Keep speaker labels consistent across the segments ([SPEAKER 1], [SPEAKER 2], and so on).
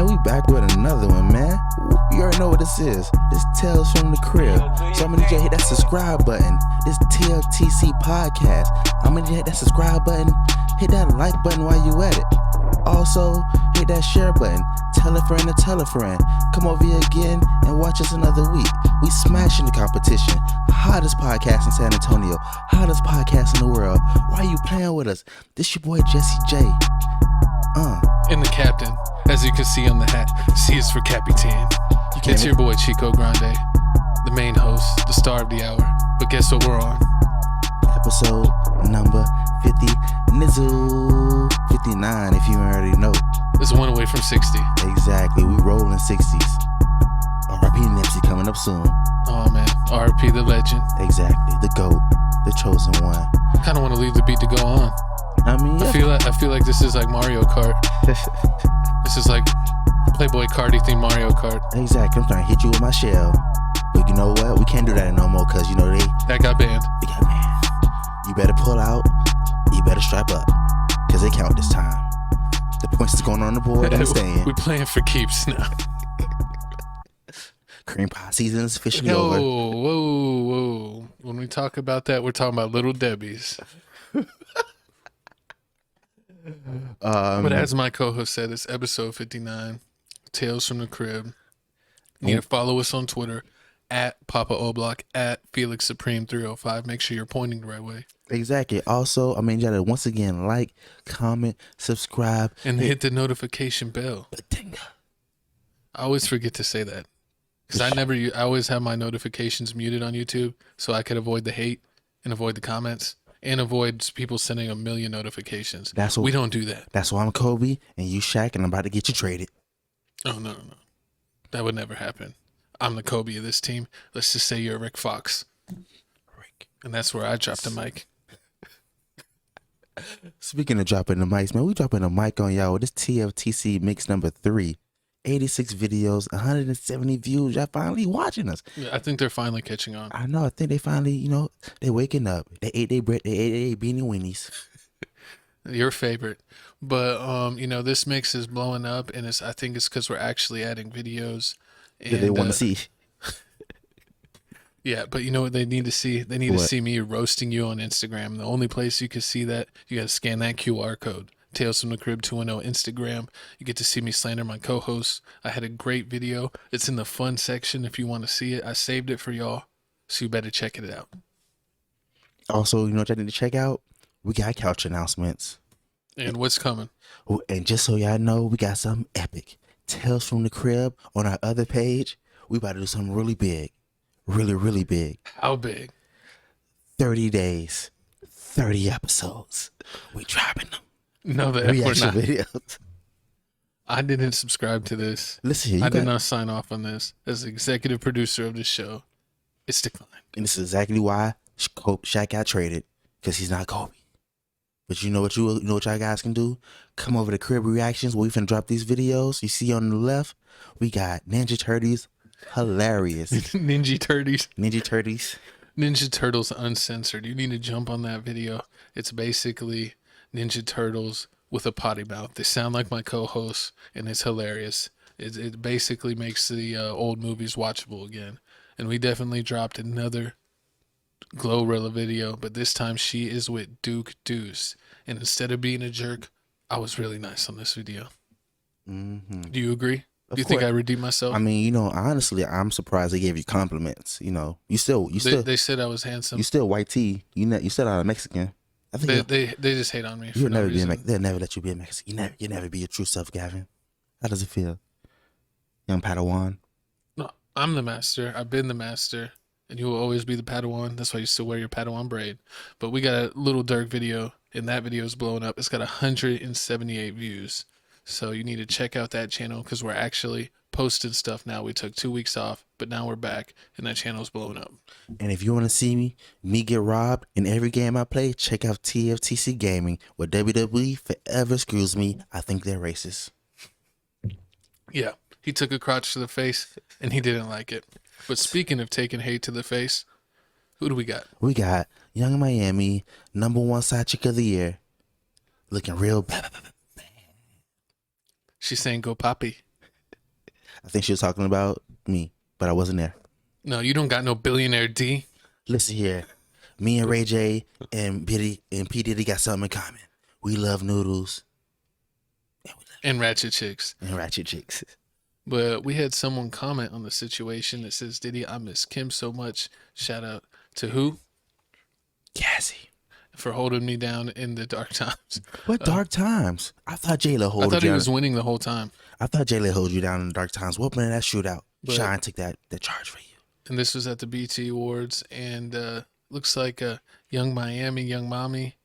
[SPEAKER 1] man, we back with another one, man. You already know what this is. This Tales from the Crib. So I'm gonna need you to hit that subscribe button. This TFTC podcast. I'm gonna need you to hit that subscribe button. Hit that like button while you at it. Also, hit that share button. Tell a friend to tell a friend. Come over here again and watch us another week. We smashing the competition. Hottest podcast in San Antonio. Hottest podcast in the world. Why are you playing with us? This your boy Jesse J.
[SPEAKER 2] And the captain, as you can see on the hat, C is for Capitan. It's your boy Chico Grande, the main host, the star of the hour. But guess what we're on?
[SPEAKER 1] Episode number 50, Nizzle 59, if you already know.
[SPEAKER 2] It's one away from 60.
[SPEAKER 1] Exactly, we rolling 60s. R.I.P. Nipsey coming up soon.
[SPEAKER 2] Oh man, R.I.P. the legend.
[SPEAKER 1] Exactly, the GOAT, the chosen one.
[SPEAKER 2] Kind of want to leave the beat to go on.
[SPEAKER 1] I mean, yeah.
[SPEAKER 2] I feel like this is like Mario Kart. This is like Playboy Cardi themed Mario Kart.
[SPEAKER 1] Exactly, I'm trying to hit you with my shell. But you know what? We can't do that no more because, you know,
[SPEAKER 2] that got banned.
[SPEAKER 1] They got banned. You better pull out. You better strap up because they count this time. The points is going on the board. I'm staying.
[SPEAKER 2] We playing for keeps now.
[SPEAKER 1] Cream pie season is officially over.
[SPEAKER 2] Whoa. When we talk about that, we're talking about Little Debbie's. But as my co-host said, it's episode 59, Tales from the Crib. You need to follow us on Twitter at Papa Oblock, at Felix Supreme 305. Make sure you're pointing the right way.
[SPEAKER 1] Exactly. Also, I mean, you gotta once again like, comment, subscribe,
[SPEAKER 2] and hit the notification bell. I always forget to say that because I always have my notifications muted on YouTube so I could avoid the hate and avoid the comments. And avoid people sending a million notifications. We don't do that.
[SPEAKER 1] That's why I'm Kobe and you Shaq and I'm about to get you traded.
[SPEAKER 2] Oh, no. That would never happen. I'm the Kobe of this team. Let's just say you're Rick Fox. And that's where I dropped the mic.
[SPEAKER 1] Speaking of dropping the mics, man, we dropping a mic on y'all with this TFTC mix number 3. 86 videos, 170 views. Y'all finally watching us.
[SPEAKER 2] Yeah, I think they're finally catching on.
[SPEAKER 1] I know. I think they finally, they waking up. They ate their bread. They ate their beanie weenies.
[SPEAKER 2] Your favorite. But, this mix is blowing up, and I think it's because we're actually adding videos.
[SPEAKER 1] That they want to see.
[SPEAKER 2] Yeah, but you know what they need to see? They need to see me roasting you on Instagram. The only place you can see that, you got to scan that QR code. Tales from the Crib 210 Instagram. You get to see me slander my co-hosts. I had a great video. It's in the fun section if you want to see it. I saved it for y'all, so you better check it out.
[SPEAKER 1] Also, you know what I need to check out? We got couch announcements.
[SPEAKER 2] And what's coming?
[SPEAKER 1] Oh, and just so y'all know, we got something epic. Tales from the Crib on our other page. We about to do something really big. Really, really big.
[SPEAKER 2] How big?
[SPEAKER 1] 30 days. 30 episodes. We dropping them.
[SPEAKER 2] No,
[SPEAKER 1] reaction videos.
[SPEAKER 2] I didn't subscribe to this.
[SPEAKER 1] Listen,
[SPEAKER 2] I did not sign off on this. As the executive producer of this show, it's declined.
[SPEAKER 1] And this is exactly why Shaq got traded, because he's not Kobe. But you know what y'all guys can do? Come over to Crib Reactions where we finna drop these videos. You see on the left, we got Ninja Turtles, hilarious.
[SPEAKER 2] Ninja Turtles.
[SPEAKER 1] Ninja
[SPEAKER 2] Turtles Uncensored. You need to jump on that video. It's basically Ninja Turtles with a potty mouth. They sound like my co-hosts, and it's hilarious. It basically makes the old movies watchable again. And we definitely dropped another Glorilla video, but this time she is with Duke Deuce. And instead of being a jerk, I was really nice on this video.
[SPEAKER 1] Mm-hmm.
[SPEAKER 2] Do you agree? Do you think I redeemed myself?
[SPEAKER 1] I mean, honestly, I'm surprised they gave you compliments. You still.
[SPEAKER 2] They said I was handsome.
[SPEAKER 1] You still white tea. You still not a Mexican. I think
[SPEAKER 2] they just hate on me.
[SPEAKER 1] You'll never be they'll never let you be a Mexican. You'll never be your true self, Gavin. How does it feel, young Padawan?
[SPEAKER 2] No, I'm the master. I've been the master, and you will always be the Padawan. That's why you still wear your Padawan braid. But we got a Little Dirk video, and that video is blowing up. It's got 178 views. So you need to check out that channel because we're actually posting stuff now. We took 2 weeks off, but now we're back, and that channel's blowing up.
[SPEAKER 1] And if you want to see me get robbed in every game I play, check out TFTC Gaming, where WWE forever screws me. I think they're racist.
[SPEAKER 2] Yeah, he took a crotch to the face, and he didn't like it. But speaking of taking hate to the face, who do we got?
[SPEAKER 1] We got Young Miami, #1 side chick of the year, looking real bad.
[SPEAKER 2] She's saying go Poppy.
[SPEAKER 1] I think she was talking about me, but I wasn't there.
[SPEAKER 2] No, you don't got no billionaire D.
[SPEAKER 1] Listen here, me and Ray J and P Diddy got something in common. We love noodles
[SPEAKER 2] And ratchet chicks.
[SPEAKER 1] and ratchet chicks.
[SPEAKER 2] But we had someone comment on the situation that says, Diddy, I miss Kim so much. Shout out to who?
[SPEAKER 1] Cassie.
[SPEAKER 2] For holding me down in the dark times.
[SPEAKER 1] What dark times? I thought J-Lo
[SPEAKER 2] I
[SPEAKER 1] hold
[SPEAKER 2] thought
[SPEAKER 1] you
[SPEAKER 2] he
[SPEAKER 1] down.
[SPEAKER 2] was winning the whole time.
[SPEAKER 1] I thought J-Lo hold you down in the dark times. What happened in that shootout?
[SPEAKER 2] But-
[SPEAKER 1] Shine took that charge for you.
[SPEAKER 2] And this was at the BT Awards. And looks like Young Miami, Young Mommy,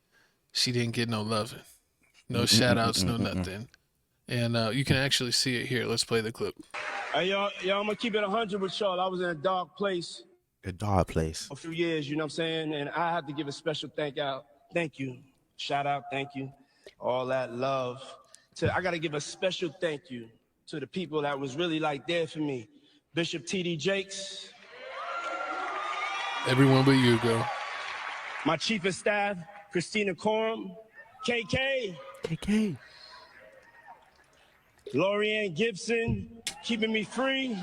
[SPEAKER 2] she didn't get no loving. No shout outs, no nothing. And you can actually see it here. Let's play the clip.
[SPEAKER 3] Hey, y'all, I'm gonna keep it 100 with y'all. I was in a dark place
[SPEAKER 1] The dog place.
[SPEAKER 3] a few years, you know what I'm saying? And I had to give a special thank you, shout out, thank you, all that love. I gotta give a special thank you to the people that was really like there for me. Bishop T.D. Jakes,
[SPEAKER 2] Everyone but you, girl.
[SPEAKER 3] my chief of staff, Christina Coram, KK,
[SPEAKER 1] KK.
[SPEAKER 3] Lorianne Gibson, keeping me free.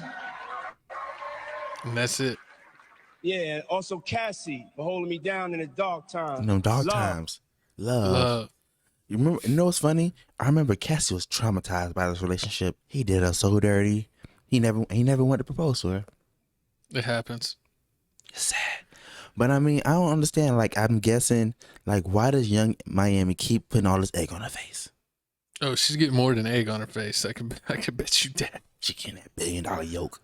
[SPEAKER 2] And that's it.
[SPEAKER 3] Yeah, and also Cassie for holding me down in the dark times.
[SPEAKER 1] In them dark
[SPEAKER 3] Love.
[SPEAKER 1] times. Love.
[SPEAKER 2] Love.
[SPEAKER 1] You remember? You know what's funny? I remember Cassie was traumatized by this relationship. He did her so dirty. He never wanted to propose to her.
[SPEAKER 2] It happens.
[SPEAKER 1] It's sad. But I mean, I don't understand. Like, I'm guessing, like, why does Young Miami keep putting all this egg on her face?
[SPEAKER 2] Oh, she's getting more than egg on her face. I can bet you that.
[SPEAKER 1] She getting that $1 billion yolk.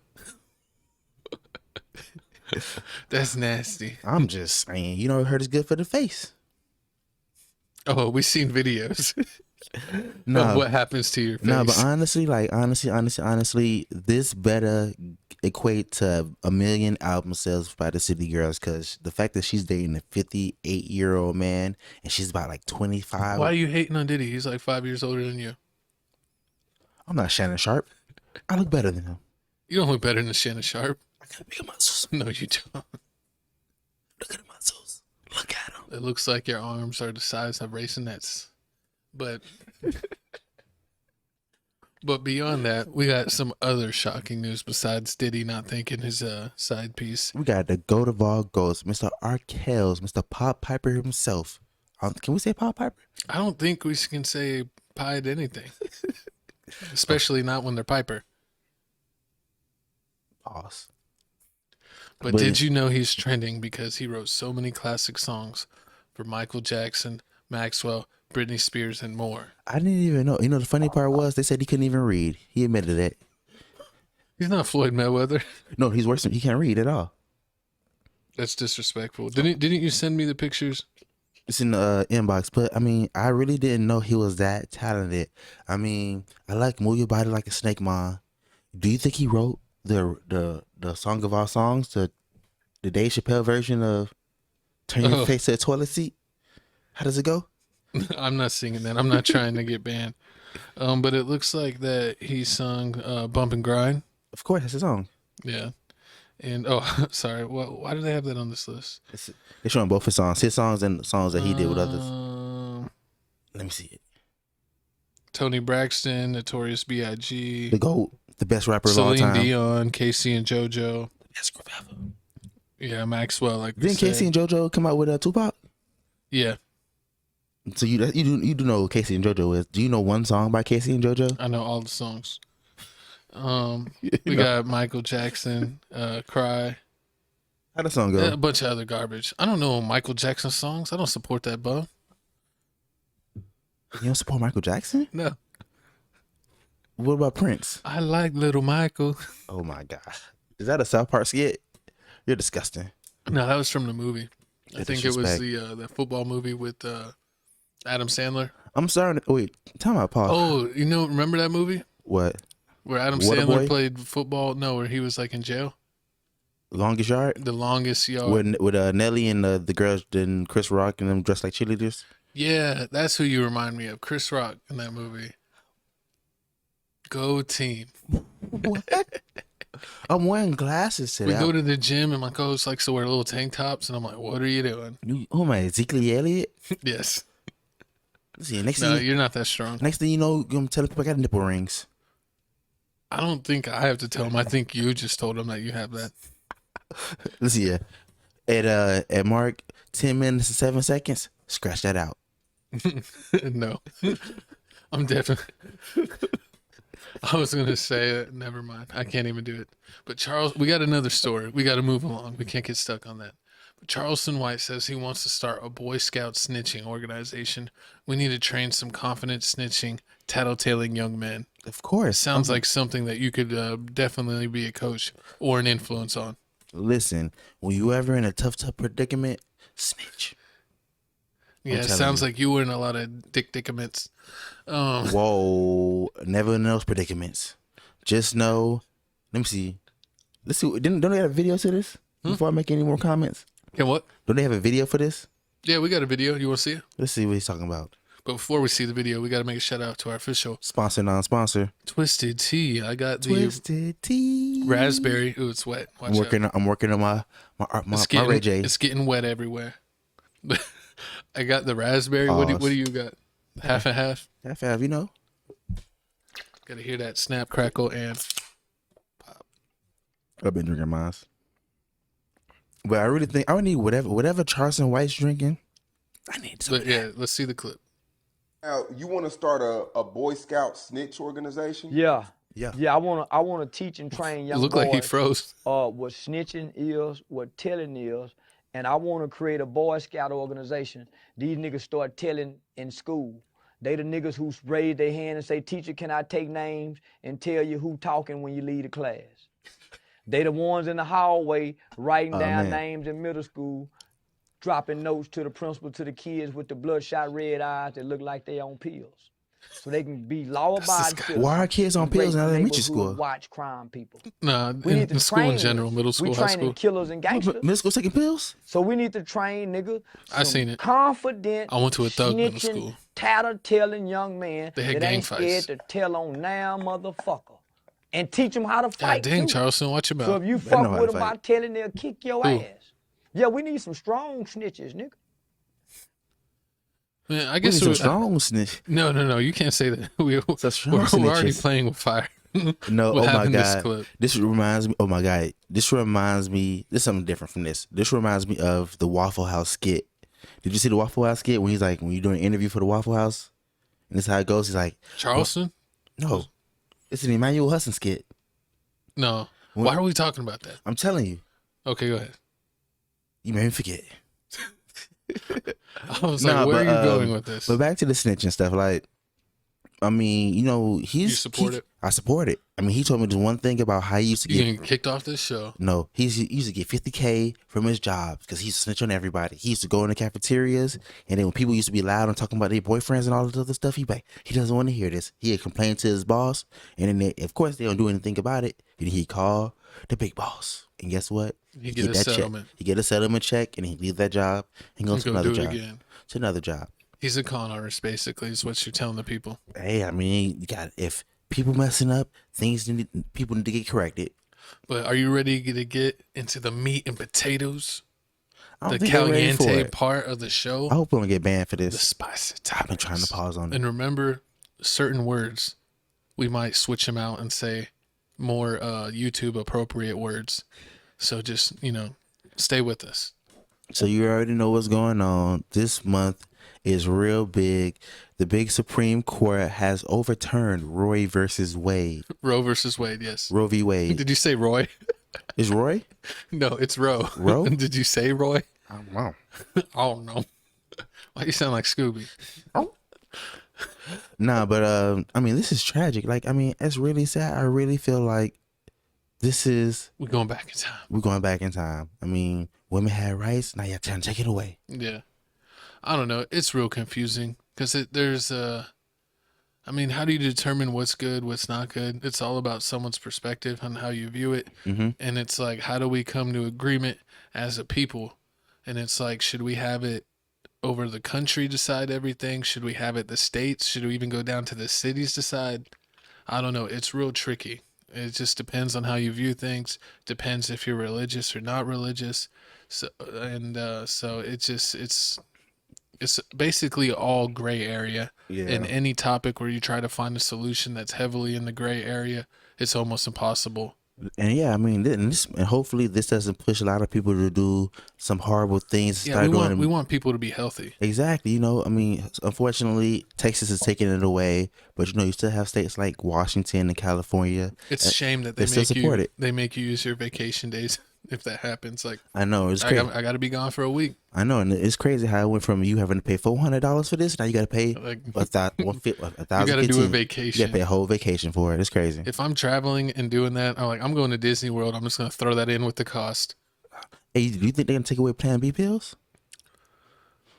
[SPEAKER 2] That's nasty.
[SPEAKER 1] I'm just saying, you know, hurt is good for the face.
[SPEAKER 2] Oh, we seen videos of
[SPEAKER 1] No,
[SPEAKER 2] what happens to your face.
[SPEAKER 1] no, but honestly, this better equate to 1 million album sales by the City Girls, because the fact that she's dating a 58-year-old man and she's about like 25.
[SPEAKER 2] Why are you hating on Diddy? He's like 5 years older than you.
[SPEAKER 1] I'm not Shannon Sharp. I look better than him.
[SPEAKER 2] You don't look better than Shannon Sharp.
[SPEAKER 1] I got bigger muscles.
[SPEAKER 2] No, you don't.
[SPEAKER 1] Look at the muscles. Look at them.
[SPEAKER 2] It looks like your arms are the size of raisinettes. But beyond that, we got some other shocking news besides Diddy not thanking his side piece.
[SPEAKER 1] We got the goat of all goats, Mr. Arkells, Mr. Pop Piper himself. Can we say Pop Piper?
[SPEAKER 2] I don't think we can say pied anything. Especially not when they're Piper.
[SPEAKER 1] Pause.
[SPEAKER 2] But did you know he's trending because he wrote so many classic songs for Michael Jackson, Maxwell, Britney Spears, and more?
[SPEAKER 1] I didn't even know. You know, the funny part was they said he couldn't even read. He admitted that.
[SPEAKER 2] He's not Floyd Mayweather.
[SPEAKER 1] No, he's worse. He can't read at all.
[SPEAKER 2] That's disrespectful. Didn't you send me the pictures?
[SPEAKER 1] It's in the inbox, but I mean, I really didn't know he was that talented. I mean, I like Move Your Body Like a Snake, Ma. Do you think he wrote the song of our songs, the Dave Chappelle version of Turn Your Face to a Toilet Seat? How does it go?
[SPEAKER 2] I'm not singing that. I'm not trying to get banned. But it looks like that he sung Bump and Grind.
[SPEAKER 1] Of course, that's his song.
[SPEAKER 2] Yeah. And sorry. Well, why do they have that on this list?
[SPEAKER 1] They're showing both his songs and songs that he did with others. Let me see it.
[SPEAKER 2] Tony Braxton, Notorious B.I.G.,
[SPEAKER 1] The GOAT, the best rapper of all
[SPEAKER 2] Celine
[SPEAKER 1] time.
[SPEAKER 2] Dion, Casey and JoJo.
[SPEAKER 1] Best group ever.
[SPEAKER 2] Yeah, Maxwell. Like
[SPEAKER 1] Didn't Casey and JoJo come out with Tupac?
[SPEAKER 2] Yeah,
[SPEAKER 1] So you do know who Casey and JoJo is. Do you know one song by Casey and JoJo?
[SPEAKER 2] I know all the songs. We got Michael Jackson, Cry,
[SPEAKER 1] How'd the song go?
[SPEAKER 2] a bunch of other garbage. I don't know Michael Jackson songs. I don't support that bum.
[SPEAKER 1] You don't support Michael Jackson?
[SPEAKER 2] No,
[SPEAKER 1] What about Prince?
[SPEAKER 2] I like Little Michael.
[SPEAKER 1] Oh my God. Is that a South Park skit? You're disgusting.
[SPEAKER 2] No, that was from the movie. I
[SPEAKER 1] That's
[SPEAKER 2] think it was
[SPEAKER 1] disrespect.
[SPEAKER 2] the football movie with Adam Sandler.
[SPEAKER 1] I'm sorry. Wait, time out, Paul.
[SPEAKER 2] Oh, remember that movie
[SPEAKER 1] What?
[SPEAKER 2] where Adam
[SPEAKER 1] Waterboy?
[SPEAKER 2] Sandler played football? No, where he was like in jail.
[SPEAKER 1] Longest Yard?
[SPEAKER 2] The Longest Yard.
[SPEAKER 1] With Nelly and the girls, then Chris Rock and them dressed like cheerleaders?
[SPEAKER 2] Yeah, that's who you remind me of. Chris Rock in that movie. Go team.
[SPEAKER 1] What? I'm wearing glasses
[SPEAKER 2] We
[SPEAKER 1] today.
[SPEAKER 2] go to the gym and my co-host likes to wear little tank tops and I'm like, what are you doing?
[SPEAKER 1] Oh my, Ezekiel Elliott?
[SPEAKER 2] Yes.
[SPEAKER 1] See, next
[SPEAKER 2] No,
[SPEAKER 1] thing
[SPEAKER 2] you're not that strong.
[SPEAKER 1] you know, I'm telling people I got nipple rings.
[SPEAKER 2] I don't think I have to tell him. I think you just told him that you have that.
[SPEAKER 1] Let's see. At Mark 10 minutes and 7 seconds. Scratch that out.
[SPEAKER 2] No, I'm definitely. I was gonna say it. Never mind. I can't even do it. But Charles, we got another story. We got to move along. We can't get stuck on that. But Charleston White says he wants to start a Boy Scout snitching organization. We need to train some confident snitching, tattletaling young men.
[SPEAKER 1] Of course.
[SPEAKER 2] Sounds like something that you could definitely be a coach or an influence on.
[SPEAKER 1] Listen, when you ever in a tough predicament, snitch.
[SPEAKER 2] Yeah, it sounds like you were in a lot of dickdicaments.
[SPEAKER 1] Whoa, never in those predicaments. Just know, let me see. Let's see. Don't they have a video to this? Before I make any more comments.
[SPEAKER 2] Yeah, what?
[SPEAKER 1] Don't they have a video for this?
[SPEAKER 2] Yeah, we got a video. You want to see it?
[SPEAKER 1] Let's see what he's talking about.
[SPEAKER 2] But before we see the video, we got to make a shout out to our official
[SPEAKER 1] Sponsor, non-sponsor.
[SPEAKER 2] Twisted Tea. I got the
[SPEAKER 1] Twisted Tea.
[SPEAKER 2] raspberry. Ooh, it's wet. Watch
[SPEAKER 1] I'm working on my Ray J.
[SPEAKER 2] It's getting wet everywhere. I got the raspberry. What do you got? Half and half?
[SPEAKER 1] Half, you know.
[SPEAKER 2] Got to hear that snap, crackle, and pop.
[SPEAKER 1] I've been drinking mine. But I really think I would need whatever Charleston White's drinking. I need some.
[SPEAKER 2] But yeah, let's see the clip.
[SPEAKER 4] Now, you want to start a Boy Scout snitch organization?
[SPEAKER 5] Yeah.
[SPEAKER 1] Yeah.
[SPEAKER 5] I wanna teach and train young
[SPEAKER 2] It looked
[SPEAKER 5] boys.
[SPEAKER 2] like he froze.
[SPEAKER 5] What snitching is, what telling is, and I want to create a Boy Scout organization. These niggas start telling in school. They the niggas who raise their hand and say, "Teacher, can I take names?" and tell you who talking when you leave the class. They the ones in the hallway writing down names in middle school, dropping notes to the principal, to the kids with the bloodshot red eyes that look like they on pills. So they can be law-abiding citizens.
[SPEAKER 1] Why are kids on pills in elementary school?
[SPEAKER 5] Watch crime people.
[SPEAKER 2] Nah,
[SPEAKER 5] We need to
[SPEAKER 2] in school in
[SPEAKER 5] train
[SPEAKER 2] general, middle school,
[SPEAKER 5] we
[SPEAKER 2] high
[SPEAKER 5] training
[SPEAKER 2] school.
[SPEAKER 5] killers and gangsters.
[SPEAKER 1] Middle school taking pills?
[SPEAKER 5] So we need to train, nigga.
[SPEAKER 2] I seen it.
[SPEAKER 5] Confident.
[SPEAKER 2] I went to a thug middle
[SPEAKER 5] snitching,
[SPEAKER 2] school.
[SPEAKER 5] Tatter-telling young man
[SPEAKER 2] They had
[SPEAKER 5] that
[SPEAKER 2] gang
[SPEAKER 5] ain't
[SPEAKER 2] fights.
[SPEAKER 5] scared to tell on now, motherfucker, and teach them how to
[SPEAKER 2] God
[SPEAKER 5] fight.
[SPEAKER 2] dang,
[SPEAKER 5] too.
[SPEAKER 2] Charleston, watch your
[SPEAKER 5] So
[SPEAKER 2] mouth.
[SPEAKER 5] if you
[SPEAKER 1] know
[SPEAKER 5] fuck
[SPEAKER 1] how
[SPEAKER 5] with
[SPEAKER 1] to
[SPEAKER 5] them
[SPEAKER 1] fight.
[SPEAKER 5] by telling, they'll kick your
[SPEAKER 2] Who?
[SPEAKER 5] ass. Yeah, we need some strong snitches, nigga.
[SPEAKER 2] Man, I
[SPEAKER 1] We
[SPEAKER 2] guess
[SPEAKER 1] need some strong snitch.
[SPEAKER 2] No, you can't say that. We're
[SPEAKER 1] strong
[SPEAKER 2] already
[SPEAKER 1] snitches.
[SPEAKER 2] playing with fire.
[SPEAKER 1] No,
[SPEAKER 2] What
[SPEAKER 1] oh my
[SPEAKER 2] happened this
[SPEAKER 1] God.
[SPEAKER 2] clip?
[SPEAKER 1] This reminds me, oh my God. This is something different from this. This reminds me of the Waffle House skit. Did you see the Waffle House skit when he's like, when you're doing an interview for the Waffle House? And this is how it goes. He's like,
[SPEAKER 2] Charleston?
[SPEAKER 1] no, it's an Emmanuel Hudson skit.
[SPEAKER 2] No. Why are we talking about that?
[SPEAKER 1] I'm telling you.
[SPEAKER 2] Okay, go ahead.
[SPEAKER 1] You made me forget.
[SPEAKER 2] I was like, where are you going with this?
[SPEAKER 1] But back to the snitching stuff. Like, I mean, you know,
[SPEAKER 2] You support it?
[SPEAKER 1] I support it. I mean, he told me this one thing about how he used to
[SPEAKER 2] You
[SPEAKER 1] get.
[SPEAKER 2] getting kicked off this show.
[SPEAKER 1] No, he used to get $50K from his job because he used to snitch on everybody. He used to go in the cafeterias, and then when people used to be loud and talking about their boyfriends and all this other stuff, he'd be like, he doesn't want to hear this. He'd complain to his boss, and then of course they don't do anything about it. And he'd call the big boss, and guess what?
[SPEAKER 2] You get a
[SPEAKER 1] that
[SPEAKER 2] settlement.
[SPEAKER 1] Check. He get a settlement check, and he leave that job and go
[SPEAKER 2] He's
[SPEAKER 1] to
[SPEAKER 2] gonna
[SPEAKER 1] another
[SPEAKER 2] do it
[SPEAKER 1] job.
[SPEAKER 2] again.
[SPEAKER 1] To another job.
[SPEAKER 2] He's a con artist, basically, is what you're telling the people.
[SPEAKER 1] Hey, I mean, you got if people messing up, people need to get corrected.
[SPEAKER 2] But are you ready to get into the meat and potatoes?
[SPEAKER 1] I don't
[SPEAKER 2] The
[SPEAKER 1] think they're ready for
[SPEAKER 2] caliente
[SPEAKER 1] it.
[SPEAKER 2] part of the show?
[SPEAKER 1] I hope we don't get banned for
[SPEAKER 2] The
[SPEAKER 1] this.
[SPEAKER 2] spicy
[SPEAKER 1] I've been
[SPEAKER 2] topics.
[SPEAKER 1] trying to pause on it.
[SPEAKER 2] And remember, certain words, we might switch them out and say more YouTube appropriate words. So just, stay with us.
[SPEAKER 1] So you already know what's going on. This month is real big. The big Supreme Court has overturned Roe versus Wade.
[SPEAKER 2] Roe versus Wade, yes.
[SPEAKER 1] Roe v. Wade.
[SPEAKER 2] Did you say Roy?
[SPEAKER 1] Is Roy?
[SPEAKER 2] No, it's Roe.
[SPEAKER 1] Roe?
[SPEAKER 2] Did you say Roy?
[SPEAKER 1] I don't know.
[SPEAKER 2] Oh, no. Why you sound like Scooby?
[SPEAKER 1] Nah, but I mean, this is tragic. Like, I mean, it's really sad. I really feel like
[SPEAKER 2] We're going back in time.
[SPEAKER 1] we're going back in time. I mean, women had rights. Now you're trying to take it away.
[SPEAKER 2] Yeah. I don't know. It's real confusing because there's I mean, how do you determine what's good, what's not good? It's all about someone's perspective on how you view it.
[SPEAKER 1] Mm-hmm.
[SPEAKER 2] And it's like, how do we come to agreement as a people? And it's like, should we have it over the country decide everything? Should we have it the states? Should we even go down to the cities decide? I don't know. It's real tricky. It just depends on how you view things. Depends if you're religious or not religious. So it's it's basically all gray area.
[SPEAKER 1] Yeah.
[SPEAKER 2] In any topic where you try to find a solution that's heavily in the gray area, it's almost impossible.
[SPEAKER 1] And yeah, I mean, and hopefully this doesn't push a lot of people to do some horrible things.
[SPEAKER 2] Yeah, we want people to be healthy.
[SPEAKER 1] Exactly. You know, I mean, unfortunately, Texas is taking it away, but you know, you still have states like Washington and California.
[SPEAKER 2] It's a shame that they make you use your vacation days if that happens. Like,
[SPEAKER 1] I know it's crazy.
[SPEAKER 2] I got to be gone for a week.
[SPEAKER 1] I know, and it's crazy how it went from you having to pay $400 for this, now you got to pay
[SPEAKER 2] Like,
[SPEAKER 1] $1,000.
[SPEAKER 2] You got to do a vacation.
[SPEAKER 1] You got to pay a whole vacation for it. It's crazy.
[SPEAKER 2] If I'm traveling and doing that, I'm going to Disney World. I'm just going to throw that in with the cost.
[SPEAKER 1] Hey, do you think they're gonna take away Plan B pills?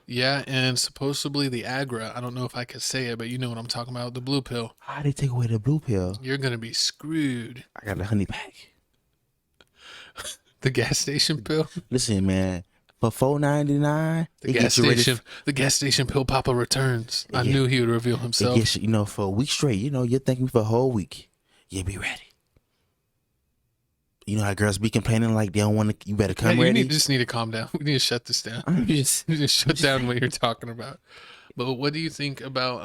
[SPEAKER 2] Yeah, and supposedly the Agra. I don't know if I could say it, but you know what I'm talking about. The blue pill.
[SPEAKER 1] How they take away the blue pill?
[SPEAKER 2] You're gonna be screwed.
[SPEAKER 1] I got the honey pack.
[SPEAKER 2] The gas station pill.
[SPEAKER 1] Listen, man. For $4.99,
[SPEAKER 2] the gas station pill Papa returns. I knew he would reveal himself.
[SPEAKER 1] It gets you, for a week straight. You know, you're thanking me for a whole week. Yeah, be ready. You know how girls be complaining like they don't want to. You better come ready.
[SPEAKER 2] You just need to calm down. We need to shut this down. You just shut down what you're talking about. But what do you think about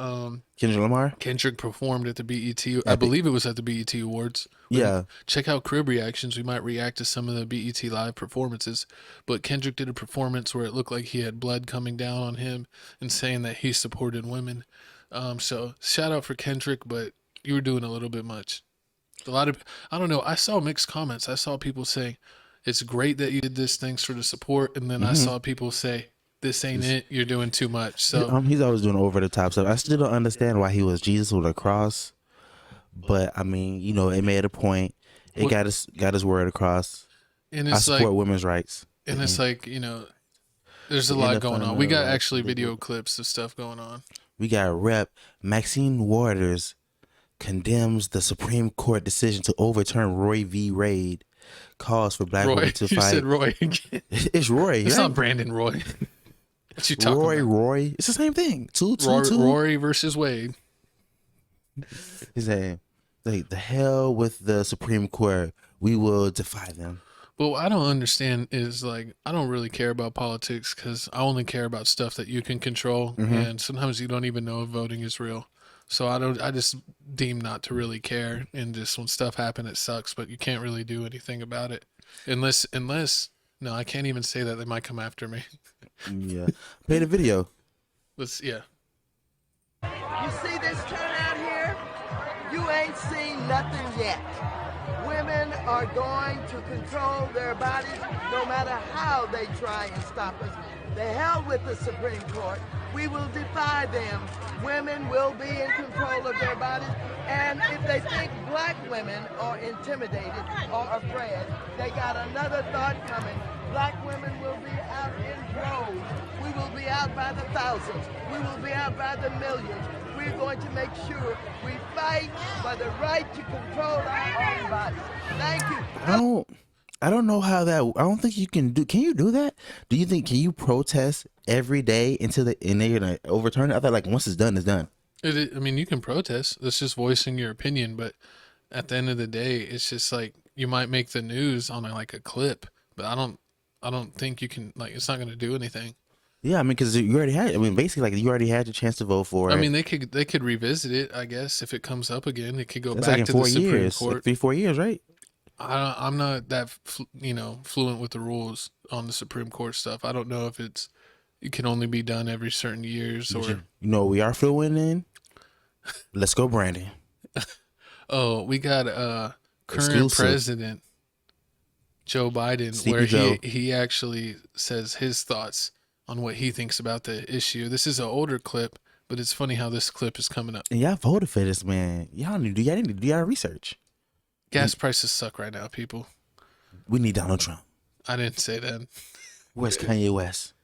[SPEAKER 1] Kendrick Lamar?
[SPEAKER 2] Kendrick performed at the BET. I believe it was at the BET Awards.
[SPEAKER 1] Yeah.
[SPEAKER 2] Check out Crib Reactions. We might react to some of the BET live performances. But Kendrick did a performance where it looked like he had blood coming down on him and saying that he supported women. So shout out for Kendrick, but you were doing a little bit much. I don't know. I saw mixed comments. I saw people saying it's great that you did this. Thanks for the support. And then I saw people say, this ain't it. You're doing too much. So
[SPEAKER 1] he's always doing over the top stuff. I still don't understand why he was Jesus with a cross, but I mean, you know, it made a point. It got his word across.
[SPEAKER 2] And it's
[SPEAKER 1] I support women's rights.
[SPEAKER 2] And it's like, you know, there's a lot going on. We got actually video clips of stuff going on.
[SPEAKER 1] We got Rep. Maxine Waters condemns the Supreme Court decision to overturn Roe v. Wade. Calls for black women to fight.
[SPEAKER 2] You said Roy again.
[SPEAKER 1] It's Roy.
[SPEAKER 2] It's not Brandon Roy. What you talking about?
[SPEAKER 1] Roy. It's the same thing. Two.
[SPEAKER 2] Rory versus Wade.
[SPEAKER 1] He's saying, like, the hell with the Supreme Court. We will defy them.
[SPEAKER 2] But what I don't understand is, like, I don't really care about politics because I only care about stuff that you can control. And sometimes you don't even know if voting is real. So I just deem not to really care. And just when stuff happens, it sucks, but you can't really do anything about it. Unless, no, I can't even say that. They might come after me.
[SPEAKER 1] Yeah. Play the video.
[SPEAKER 2] Yeah.
[SPEAKER 6] You see this turnout here? You ain't seen nothing yet. Women are going to control their bodies no matter how they try and stop us. The hell with the Supreme Court. We will defy them. Women will be in control of their bodies. And if they think black women are intimidated or afraid, they got another thought coming. Black women will be out in droves. We will be out by the thousands. We will be out by the millions. We're going to make sure we fight for the right to control our own bodies. Thank you.
[SPEAKER 1] I don't know how that. I don't think you can do. Can you do that? Do you think? Can you protest every day until and they're gonna overturn it? I thought like once it's done, it's done.
[SPEAKER 2] I mean, you can protest. That's just voicing your opinion. But at the end of the day, it's just like you might make the news on like a clip, but I don't think you can. Like, it's not going to do anything.
[SPEAKER 1] Yeah, I mean, because you already had. I mean, basically, like you already had your chance to vote for it.
[SPEAKER 2] I mean, they could revisit it. I guess if it comes up again, it could go
[SPEAKER 1] That's
[SPEAKER 2] back
[SPEAKER 1] like
[SPEAKER 2] to
[SPEAKER 1] in
[SPEAKER 2] the Supreme
[SPEAKER 1] years,
[SPEAKER 2] Court.
[SPEAKER 1] like 3-4 years, right?
[SPEAKER 2] I'm not that fluent with the rules on the Supreme Court stuff. I don't know if it can only be done every certain years or.
[SPEAKER 1] You know, we are fluent in. Let's go, Brandon.
[SPEAKER 2] Oh, we got current
[SPEAKER 1] Exclusive.
[SPEAKER 2] president Joe Biden,
[SPEAKER 1] Sleepy
[SPEAKER 2] where
[SPEAKER 1] Joe.
[SPEAKER 2] he actually says his thoughts on what he thinks about the issue. This is an older clip, but it's funny how this clip is coming up.
[SPEAKER 1] And y'all voted for this, man. Y'all need to do y'all research.
[SPEAKER 2] Gas prices suck right now, people.
[SPEAKER 1] We need Donald Trump.
[SPEAKER 2] I didn't say that.
[SPEAKER 1] Where's Kanye West?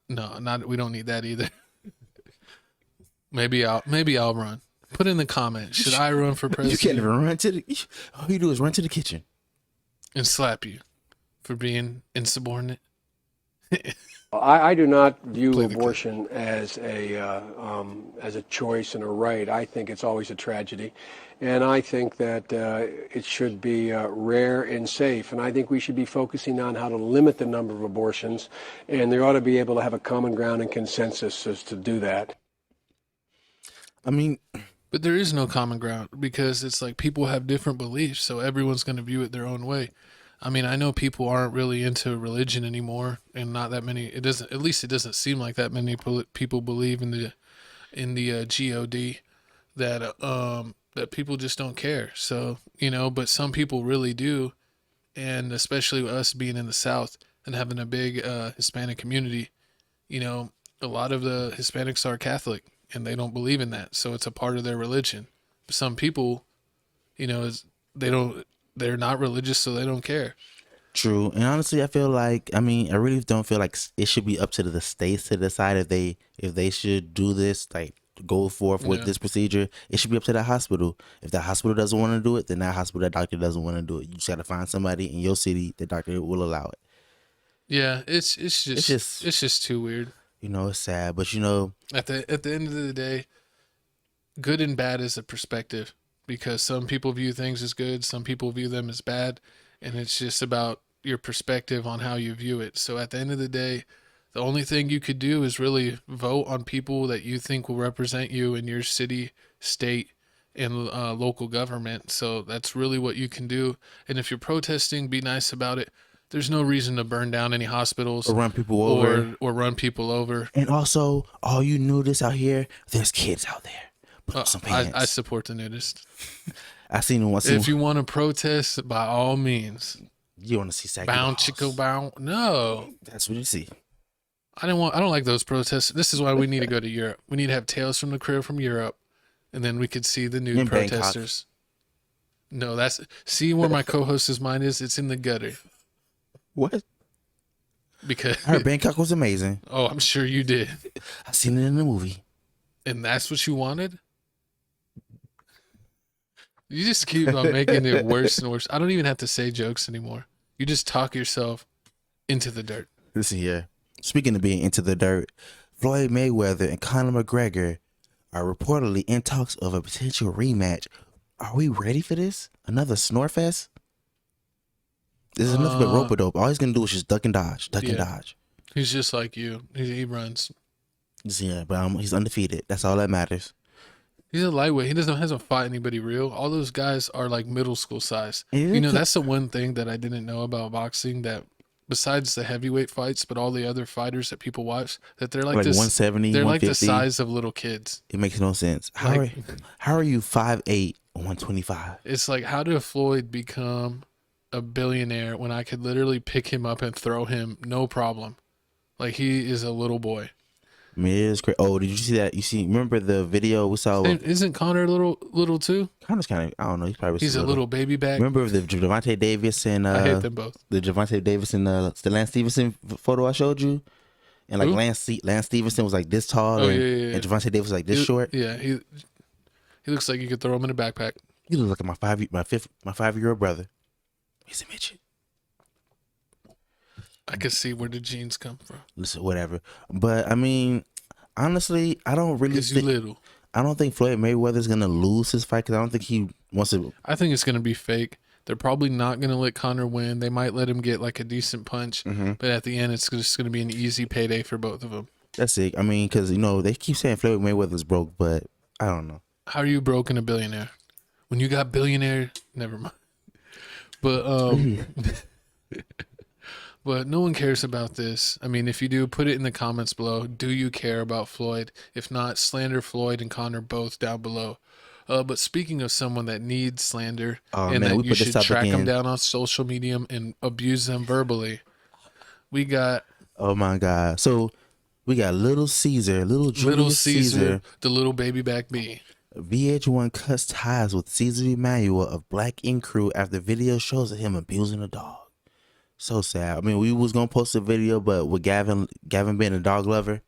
[SPEAKER 2] No, we don't need that either. Maybe I'll run. Put in the comments. Should I run for president?
[SPEAKER 1] You can't even run to the. All you do is run to the kitchen
[SPEAKER 2] and slap you for being insubordinate.
[SPEAKER 7] I do not view
[SPEAKER 2] Play the clip.
[SPEAKER 7] abortion as a choice and a right. I think it's always a tragedy, and I think that it should be rare and safe. And I think we should be focusing on how to limit the number of abortions, and there ought to be able to have a common ground and consensus as to do that.
[SPEAKER 1] I mean,
[SPEAKER 2] But there is no common ground because it's like people have different beliefs, so everyone's going to view it their own way. I mean, I know people aren't really into religion anymore, and not that many. It doesn't. At least it doesn't seem like that many people believe in the God. That people just don't care. So but some people really do, and especially us being in the South and having a big Hispanic community, a lot of the Hispanics are Catholic and they don't believe in that, so it's a part of their religion. Some people, they're not religious, so they don't care.
[SPEAKER 1] true. And honestly, I feel like, I really don't feel like it should be up to the states to decide if they should do this, like go forth with this procedure. It should be up to that hospital. If that hospital doesn't want to do it, then that doctor doesn't want to do it. You just got to find somebody in your city, the doctor will allow it.
[SPEAKER 2] Yeah, it's just too weird.
[SPEAKER 1] It's sad, but
[SPEAKER 2] At the end of the day, good and bad is a perspective, because some people view things as good, some people view them as bad, and it's just about your perspective on how you view it. So at the end of the day, the only thing you could do is really vote on people that you think will represent you in your city, state, and local government. So that's really what you can do. And if you're protesting, be nice about it. There's no reason to burn down any hospitals
[SPEAKER 1] or run people over.
[SPEAKER 2] or run people over.
[SPEAKER 1] And also, all you nudists out here, there's kids out there. Put on some pants.
[SPEAKER 2] I support the nudists.
[SPEAKER 1] I seen them once.
[SPEAKER 2] If you want to protest, by all means.
[SPEAKER 1] You want to see saggy
[SPEAKER 2] Bound
[SPEAKER 1] balls.
[SPEAKER 2] chico bound? No.
[SPEAKER 1] That's what you see.
[SPEAKER 2] I don't like those protests. This is why we need to go to Europe. We need to have Tales from the Crib from Europe, and then we could see the nude
[SPEAKER 1] In Bangkok.
[SPEAKER 2] protesters. No, see where my co-host's mind is? It's in the gutter.
[SPEAKER 1] What?
[SPEAKER 2] Because
[SPEAKER 1] I heard Bangkok was amazing.
[SPEAKER 2] Oh, I'm sure you did.
[SPEAKER 1] I seen it in the movie.
[SPEAKER 2] And that's what you wanted? You just keep on making it worse and worse. I don't even have to say jokes anymore. You just talk yourself into the dirt.
[SPEAKER 1] Listen here. Speaking of being into the dirt, Floyd Mayweather and Conor McGregor are reportedly in talks of a potential rematch. Are we ready for this? Another snore fest? This is nothing but rope-a-dope. All he's going to do is just duck and dodge, and dodge.
[SPEAKER 2] He's just like you. He runs.
[SPEAKER 1] Yeah, but he's undefeated. That's all that matters.
[SPEAKER 2] He's a lightweight. He hasn't fought anybody real. All those guys are like middle school size.
[SPEAKER 1] And
[SPEAKER 2] That's the one thing that I didn't know about boxing, that besides the heavyweight fights, but all the other fighters that people watch, that they're like this
[SPEAKER 1] 170,
[SPEAKER 2] they're
[SPEAKER 1] 150.
[SPEAKER 2] like the size of little kids.
[SPEAKER 1] It makes no sense. How are you 5'8", 125?
[SPEAKER 2] It's like, how did Floyd become a billionaire when I could literally pick him up and throw him no problem? Like, he is a little boy.
[SPEAKER 1] I mean, it is crazy. Oh, did you see that? Remember the video we saw?
[SPEAKER 2] Isn't Connor little too?
[SPEAKER 1] Connor's kind of, I don't know.
[SPEAKER 2] He's a little baby back.
[SPEAKER 1] Remember the Javante Davis and
[SPEAKER 2] I hate them both.
[SPEAKER 1] The Javante Davis and the Lance Stevenson photo I showed you, and like Lance Stevenson was like this tall, and Javante Davis was like this short.
[SPEAKER 2] Yeah, he looks like you could throw him in a backpack.
[SPEAKER 1] He looks like my 5-year-old brother. He's a midget.
[SPEAKER 2] I could see where the genes come from.
[SPEAKER 1] Listen, whatever. But I mean, honestly, I don't really think. I don't think Floyd Mayweather's gonna lose his fight, because I don't think he wants to.
[SPEAKER 2] I think it's gonna be fake. They're probably not gonna let Conor win. They might let him get like a decent punch, but at the end, it's just gonna be an easy payday for both of them.
[SPEAKER 1] That's it. I mean, because they keep saying Floyd Mayweather's broke, but I don't know.
[SPEAKER 2] How are you broke and a billionaire? When you got billionaire, never mind. But but no one cares about this. I mean, if you do, put it in the comments below. Do you care about Floyd? If not, slander Floyd and Conor both down below. But speaking of someone that needs slander, that you should track them down on social media and abuse them verbally, we got...
[SPEAKER 1] Oh my God. So we got Little Caesar, Little Caesar,
[SPEAKER 2] the little baby back bee.
[SPEAKER 1] VH1 cuts ties with Caesar Emanuel of Black Ink Crew after video shows of him abusing a dog. So sad. I mean, we was gonna post a video, but with Gavin being a dog lover,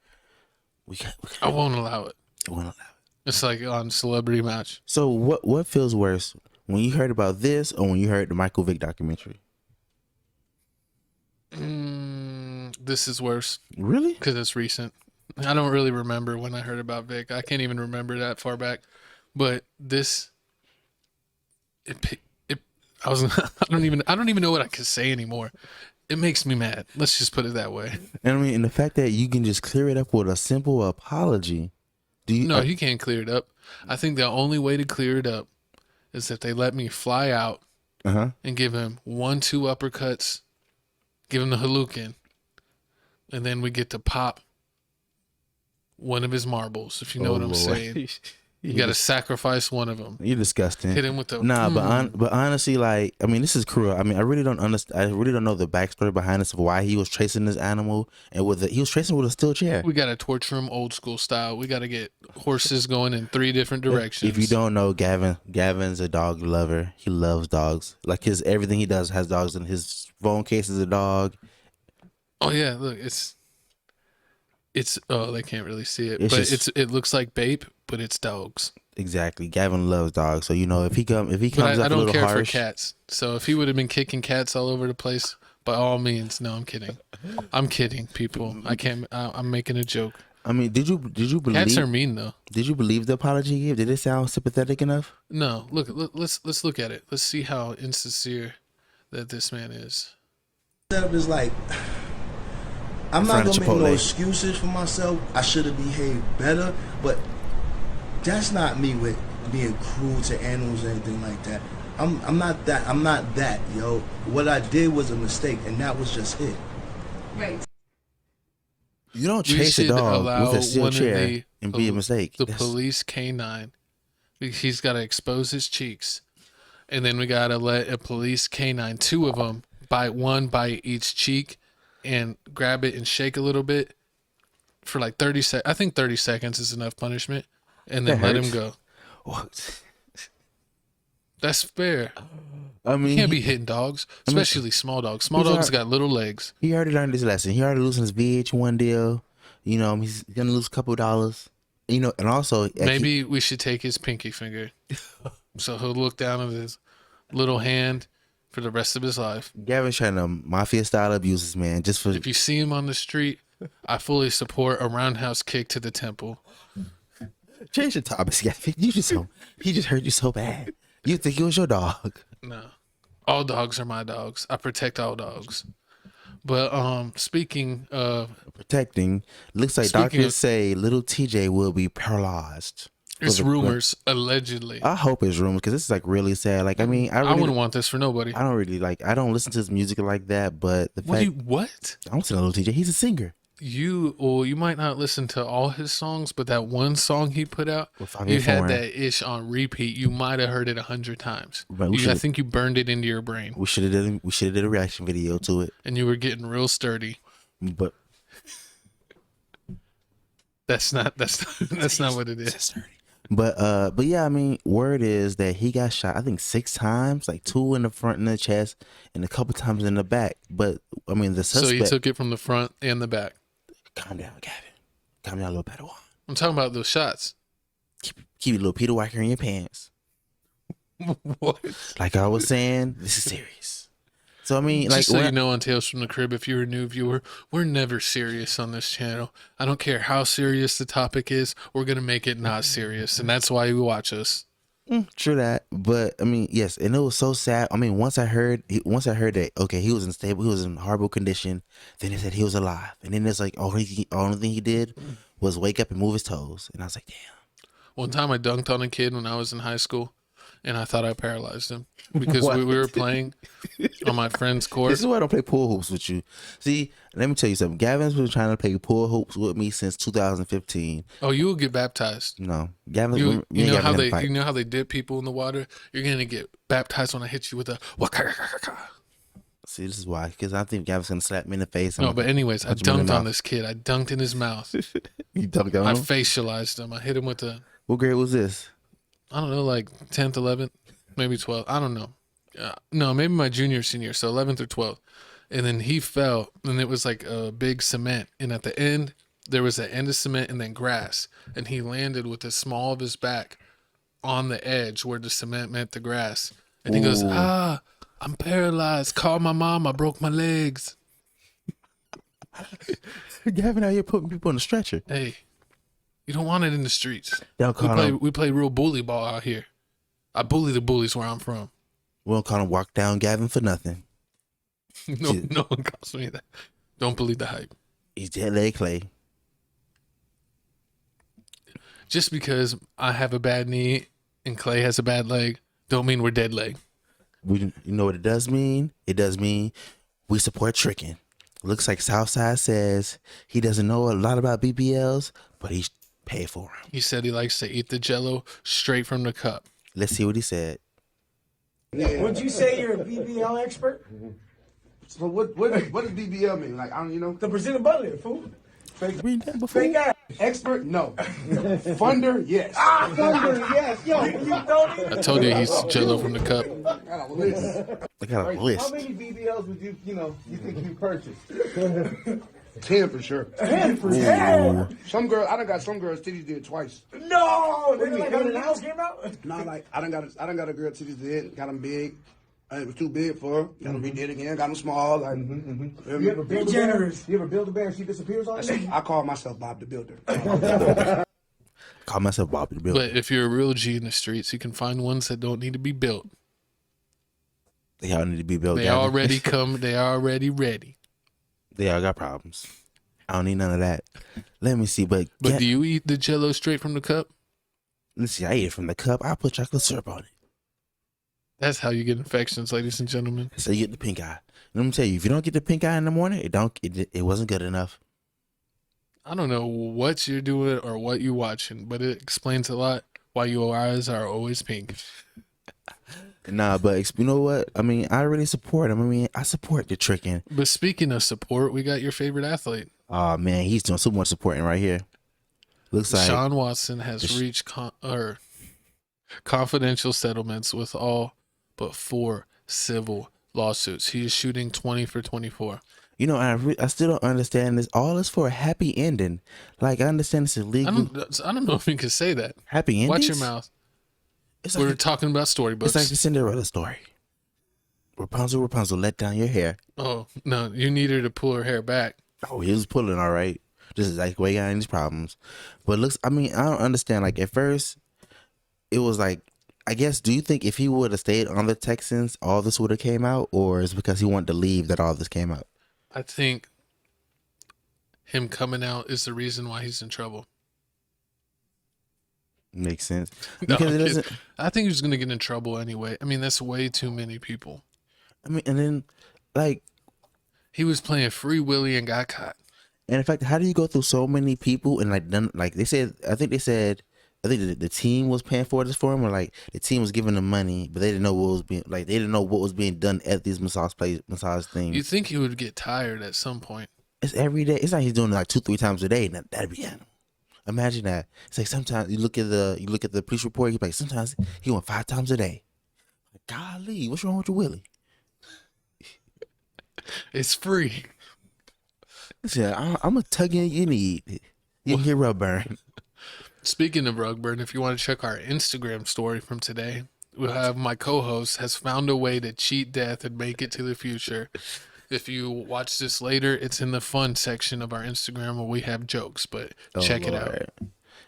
[SPEAKER 2] I won't allow it.
[SPEAKER 1] I won't allow it.
[SPEAKER 2] It's like on Celebrity Match.
[SPEAKER 1] So what feels worse, when you heard about this or when you heard the Michael Vick documentary?
[SPEAKER 2] this is worse
[SPEAKER 1] Really?
[SPEAKER 2] because it's recent. I don't really remember when I heard about Vic. I can't even remember that far back. But this, I was, I don't even know what I could say anymore. It makes me mad. Let's just put it that way.
[SPEAKER 1] And I mean, and the fact that you can just clear it up with a simple apology.
[SPEAKER 2] No, you can't clear it up. I think the only way to clear it up is if they let me fly out and give him 1-2 uppercuts, give him the Hadouken, and then we get to pop one of his marbles, if you know what I'm saying. You got to sacrifice one of them.
[SPEAKER 1] You're disgusting.
[SPEAKER 2] Hit him with the
[SPEAKER 1] but honestly, like, I mean, this is cruel. I mean, I really don't understand. I really don't know the backstory behind this of why he was chasing this animal and he was chasing with a steel chair.
[SPEAKER 2] We got to torture him old school style. We got to get horses going in 3 different directions.
[SPEAKER 1] If you don't know, Gavin's a dog lover. He loves dogs. Like everything he does has dogs in his phone case is a dog.
[SPEAKER 2] Oh yeah, look, it's they can't really see it,
[SPEAKER 1] It's
[SPEAKER 2] but
[SPEAKER 1] just-
[SPEAKER 2] it looks like Bape, but it's dogs.
[SPEAKER 1] Exactly. Gavin loves dogs. So, you know, if he comes
[SPEAKER 2] But
[SPEAKER 1] up
[SPEAKER 2] I
[SPEAKER 1] a
[SPEAKER 2] don't
[SPEAKER 1] little
[SPEAKER 2] care
[SPEAKER 1] harsh.
[SPEAKER 2] for cats. So if he would have been kicking cats all over the place, by all means, no, I'm kidding. I'm kidding, people. I'm making a joke.
[SPEAKER 1] I mean, did you believe
[SPEAKER 2] Cats are mean though.
[SPEAKER 1] Did you believe the apology he gave? Did it sound sympathetic enough?
[SPEAKER 2] No, let's look at it. Let's see how insincere that this man is.
[SPEAKER 8] Setup is like, I'm
[SPEAKER 1] In
[SPEAKER 8] not
[SPEAKER 1] front of
[SPEAKER 8] gonna make no
[SPEAKER 1] Chipotle.
[SPEAKER 8] excuses for myself. I should have behaved better, but that's not me with being cruel to animals or anything like that. I'm not that. I'm not that, yo. What I did was a mistake, and that was just it.
[SPEAKER 9] Right.
[SPEAKER 1] You don't
[SPEAKER 2] We
[SPEAKER 1] chase a
[SPEAKER 2] should
[SPEAKER 1] dog
[SPEAKER 2] allow
[SPEAKER 1] with a steel
[SPEAKER 2] one of
[SPEAKER 1] chair
[SPEAKER 2] the
[SPEAKER 1] and be a mistake.
[SPEAKER 2] The
[SPEAKER 1] That's-
[SPEAKER 2] police canine. He's got to expose his cheeks, and then we got to let a police canine, 2 of them, bite each cheek, and grab it and shake a little bit for like 30 seconds. I think 30 seconds is enough punishment, and then
[SPEAKER 1] That
[SPEAKER 2] let him
[SPEAKER 1] hurts.
[SPEAKER 2] go.
[SPEAKER 1] What?
[SPEAKER 2] That's fair.
[SPEAKER 1] I
[SPEAKER 2] You
[SPEAKER 1] mean,
[SPEAKER 2] can't be hitting dogs, especially small dogs. Small
[SPEAKER 1] he's
[SPEAKER 2] dogs
[SPEAKER 1] our-
[SPEAKER 2] got little legs.
[SPEAKER 1] he already learned his lesson. He already losing his VH1 deal. You know, he's gonna lose a couple dollars. You know, and also like,
[SPEAKER 2] Maybe we should take his pinky finger, so he'll look down at his little hand for the rest of his life.
[SPEAKER 1] Gavin's trying to mafia style abuse this man just for.
[SPEAKER 2] If you see him on the street, I fully support a roundhouse kick to the temple.
[SPEAKER 1] Change the topic, Gavin. He just hurt you so bad. You think it was your dog?
[SPEAKER 2] No, all dogs are my dogs. I protect all dogs. But speaking of,
[SPEAKER 1] Protecting. Looks like
[SPEAKER 2] Speaking
[SPEAKER 1] doctors
[SPEAKER 2] of-
[SPEAKER 1] say little TJ will be paralyzed.
[SPEAKER 2] it's
[SPEAKER 1] For the-
[SPEAKER 2] rumors, allegedly.
[SPEAKER 1] I hope it's rumors because this is like really sad. Like, I mean,
[SPEAKER 2] I wouldn't want this for nobody.
[SPEAKER 1] I don't really like. I don't listen to his music like that. But the
[SPEAKER 2] What?
[SPEAKER 1] fact
[SPEAKER 2] What?
[SPEAKER 1] I don't listen to little TJ. He's a singer.
[SPEAKER 2] You might not listen to all his songs, but that one song he put out,
[SPEAKER 1] With 5
[SPEAKER 2] you
[SPEAKER 1] years
[SPEAKER 2] had
[SPEAKER 1] foreign.
[SPEAKER 2] that ish on repeat. You might have heard it 100 times.
[SPEAKER 1] But we
[SPEAKER 2] I
[SPEAKER 1] should-
[SPEAKER 2] think you burned it into your brain,
[SPEAKER 1] We should have did a reaction video to it.
[SPEAKER 2] and you were getting real sturdy.
[SPEAKER 1] But
[SPEAKER 2] That's not what it is.
[SPEAKER 1] But yeah, I mean, word is that he got shot. I think 6 times, like 2 in the front and the chest, and a couple times in the back. But I mean, the
[SPEAKER 2] So
[SPEAKER 1] suspect.
[SPEAKER 2] he took it from the front and the back.
[SPEAKER 1] Calm down, Gavin. Calm down, little Padawan.
[SPEAKER 2] I'm talking about those shots.
[SPEAKER 1] Keep your little Peter Wacker in your pants.
[SPEAKER 2] What?
[SPEAKER 1] Like I was saying, this is serious. So I mean, like
[SPEAKER 2] Just so
[SPEAKER 1] when
[SPEAKER 2] you know, on Tales from the Crib, if you're a new viewer, we're never serious on this channel. I don't care how serious the topic is, we're gonna make it not serious, and that's why you watch us.
[SPEAKER 1] True that, but I mean, yes, and it was so sad. I mean, once I heard that, okay, he was in horrible condition. Then they said he was alive, and then it's like, only thing he did was wake up and move his toes, and I was like, damn.
[SPEAKER 2] One time I dunked on a kid when I was in high school, and I thought I paralyzed him because
[SPEAKER 1] What?
[SPEAKER 2] we were playing on my friend's court.
[SPEAKER 1] This is why I don't play pool hoops with you. See, let me tell you something. Gavin's been trying to play pool hoops with me since 2015.
[SPEAKER 2] Oh, you will get baptized.
[SPEAKER 1] No, Gavin's
[SPEAKER 2] You
[SPEAKER 1] me and
[SPEAKER 2] know
[SPEAKER 1] Gavin
[SPEAKER 2] how
[SPEAKER 1] had a
[SPEAKER 2] they
[SPEAKER 1] fight.
[SPEAKER 2] you know how they dip people in the water. You're gonna get baptized when I hit you with a waka.
[SPEAKER 1] See, this is why, because I think Gavin's gonna slap me in the face.
[SPEAKER 2] No, but anyways, I
[SPEAKER 1] punch him in the
[SPEAKER 2] dunked on
[SPEAKER 1] mouth.
[SPEAKER 2] this kid. I dunked in his mouth.
[SPEAKER 1] You dunked on
[SPEAKER 2] I
[SPEAKER 1] him?
[SPEAKER 2] facialized him. I hit him with a,
[SPEAKER 1] What grade was this?
[SPEAKER 2] I don't know, like 10th, 11th, maybe 12th. I don't know. No, maybe my junior, senior, so 11th or 12th. And then he fell, and it was like a big cement. And at the end, there was an end of cement and then grass. And he landed with the small of his back on the edge where the cement met the grass. And he goes, I'm paralyzed. Call my mom. I broke my legs.
[SPEAKER 1] Gavin out here putting people on the stretcher.
[SPEAKER 2] Hey, you don't want it in the streets.
[SPEAKER 1] They don't call him.
[SPEAKER 2] We play real bully ball out here. I bully the bullies where I'm from.
[SPEAKER 1] We don't call him walk down Gavin for nothing.
[SPEAKER 2] No one calls me that. Don't believe the hype.
[SPEAKER 1] He's dead leg Clay.
[SPEAKER 2] Just because I have a bad knee and Clay has a bad leg, don't mean we're dead leg.
[SPEAKER 1] You know what it does mean? It does mean we support tricking. Looks like Southside says he doesn't know a lot about BBLs, but he's paid for them.
[SPEAKER 2] He said he likes to eat the Jello straight from the cup.
[SPEAKER 1] Let's see what he said.
[SPEAKER 9] Would you say you're a BBL expert?
[SPEAKER 10] So what does BBL mean? Like, I don't, you know?
[SPEAKER 9] The Brazilian butt lift, fool.
[SPEAKER 1] Read that before.
[SPEAKER 9] Fake ass.
[SPEAKER 10] Expert? No. Funder? Yes.
[SPEAKER 9] Thunder, yes. Yo, you don't
[SPEAKER 2] I told you he's Jello from the cup.
[SPEAKER 10] Got a list.
[SPEAKER 1] I got a
[SPEAKER 9] How
[SPEAKER 1] list.
[SPEAKER 9] many BBLs would you think you purchased?
[SPEAKER 10] 10 for sure.
[SPEAKER 9] 10 for 10.
[SPEAKER 10] Some girl, I done got some girls titties did twice.
[SPEAKER 9] No, they like when the house came out.
[SPEAKER 10] No, like I done got a girl titties did, got them big. It was too big for her. Got them redid again. Got them small. Like,
[SPEAKER 9] You ever build a bear? You ever build a bear and she disappears on you?
[SPEAKER 10] I call myself Bob the Builder.
[SPEAKER 1] Call myself Bobby the Builder.
[SPEAKER 2] But if you're a real G in the streets, you can find ones that don't need to be built.
[SPEAKER 1] They all need to be built.
[SPEAKER 2] They
[SPEAKER 1] Gavin.
[SPEAKER 2] already come. They already ready.
[SPEAKER 1] They all got problems. I don't need none of that. Let me see. But
[SPEAKER 2] do you eat the Jello straight from the cup?
[SPEAKER 1] let's see. I eat it from the cup. I put chocolate syrup on it.
[SPEAKER 2] That's how you get infections, ladies and gentlemen.
[SPEAKER 1] So you get the pink eye. Let me tell you, if you don't get the pink eye in the morning, it wasn't good enough.
[SPEAKER 2] I don't know what you're doing or what you're watching, but it explains a lot why your eyes are always pink.
[SPEAKER 1] Nah, but you know what? I mean, I really support him. I mean, I support the tricking.
[SPEAKER 2] But speaking of support, we got your favorite athlete.
[SPEAKER 1] Oh man, he's doing so much supporting right here. Looks like
[SPEAKER 2] Sean Watson has reached confidential settlements with all but 4 civil lawsuits. He is shooting 20 for 24.
[SPEAKER 1] You know, I still don't understand this. All is for a happy ending. Like, I understand it's illegal.
[SPEAKER 2] I don't know if you can say that.
[SPEAKER 1] Happy endings?
[SPEAKER 2] Watch your mouth. We're talking about storybooks.
[SPEAKER 1] It's like the Cinderella story. Rapunzel, let down your hair.
[SPEAKER 2] Oh, no, you need her to pull her hair back.
[SPEAKER 1] Oh, he was pulling all right. This is like way got these problems. But I mean, I don't understand. Like, at first, it was like, I guess, do you think if he would have stayed on the Texans, all this would have came out? Or is it because he wanted to leave that all this came out?
[SPEAKER 2] I think him coming out is the reason why he's in trouble.
[SPEAKER 1] Makes sense.
[SPEAKER 2] No,
[SPEAKER 1] Because it doesn't.
[SPEAKER 2] I think he's going to get in trouble anyway. I mean, that's way too many people.
[SPEAKER 1] I mean, and then, like,
[SPEAKER 2] he was playing Free Willy and got caught.
[SPEAKER 1] and in fact, how do you go through so many people and like they said, I think the team was paying for this for him, or like the team was giving him money, but they didn't know they didn't know what was being done at these massage things.
[SPEAKER 2] You think he would get tired at some point?
[SPEAKER 1] It's every day. It's like he's doing it like 2-3 times a day. That'd be animal. Imagine that. It's like sometimes you look at the police report. You're like, sometimes he went 5 times a day. Like, golly, what's wrong with your Willie?
[SPEAKER 2] It's free.
[SPEAKER 1] Listen, I'm gonna tug in your knee. You hear rub burn.
[SPEAKER 2] Speaking of rug burn, if you want to check our Instagram story from today, we'll have my co-host has found a way to cheat death and make it to the future. If you watch this later, it's in the fun section of our Instagram where we have jokes, but check it out.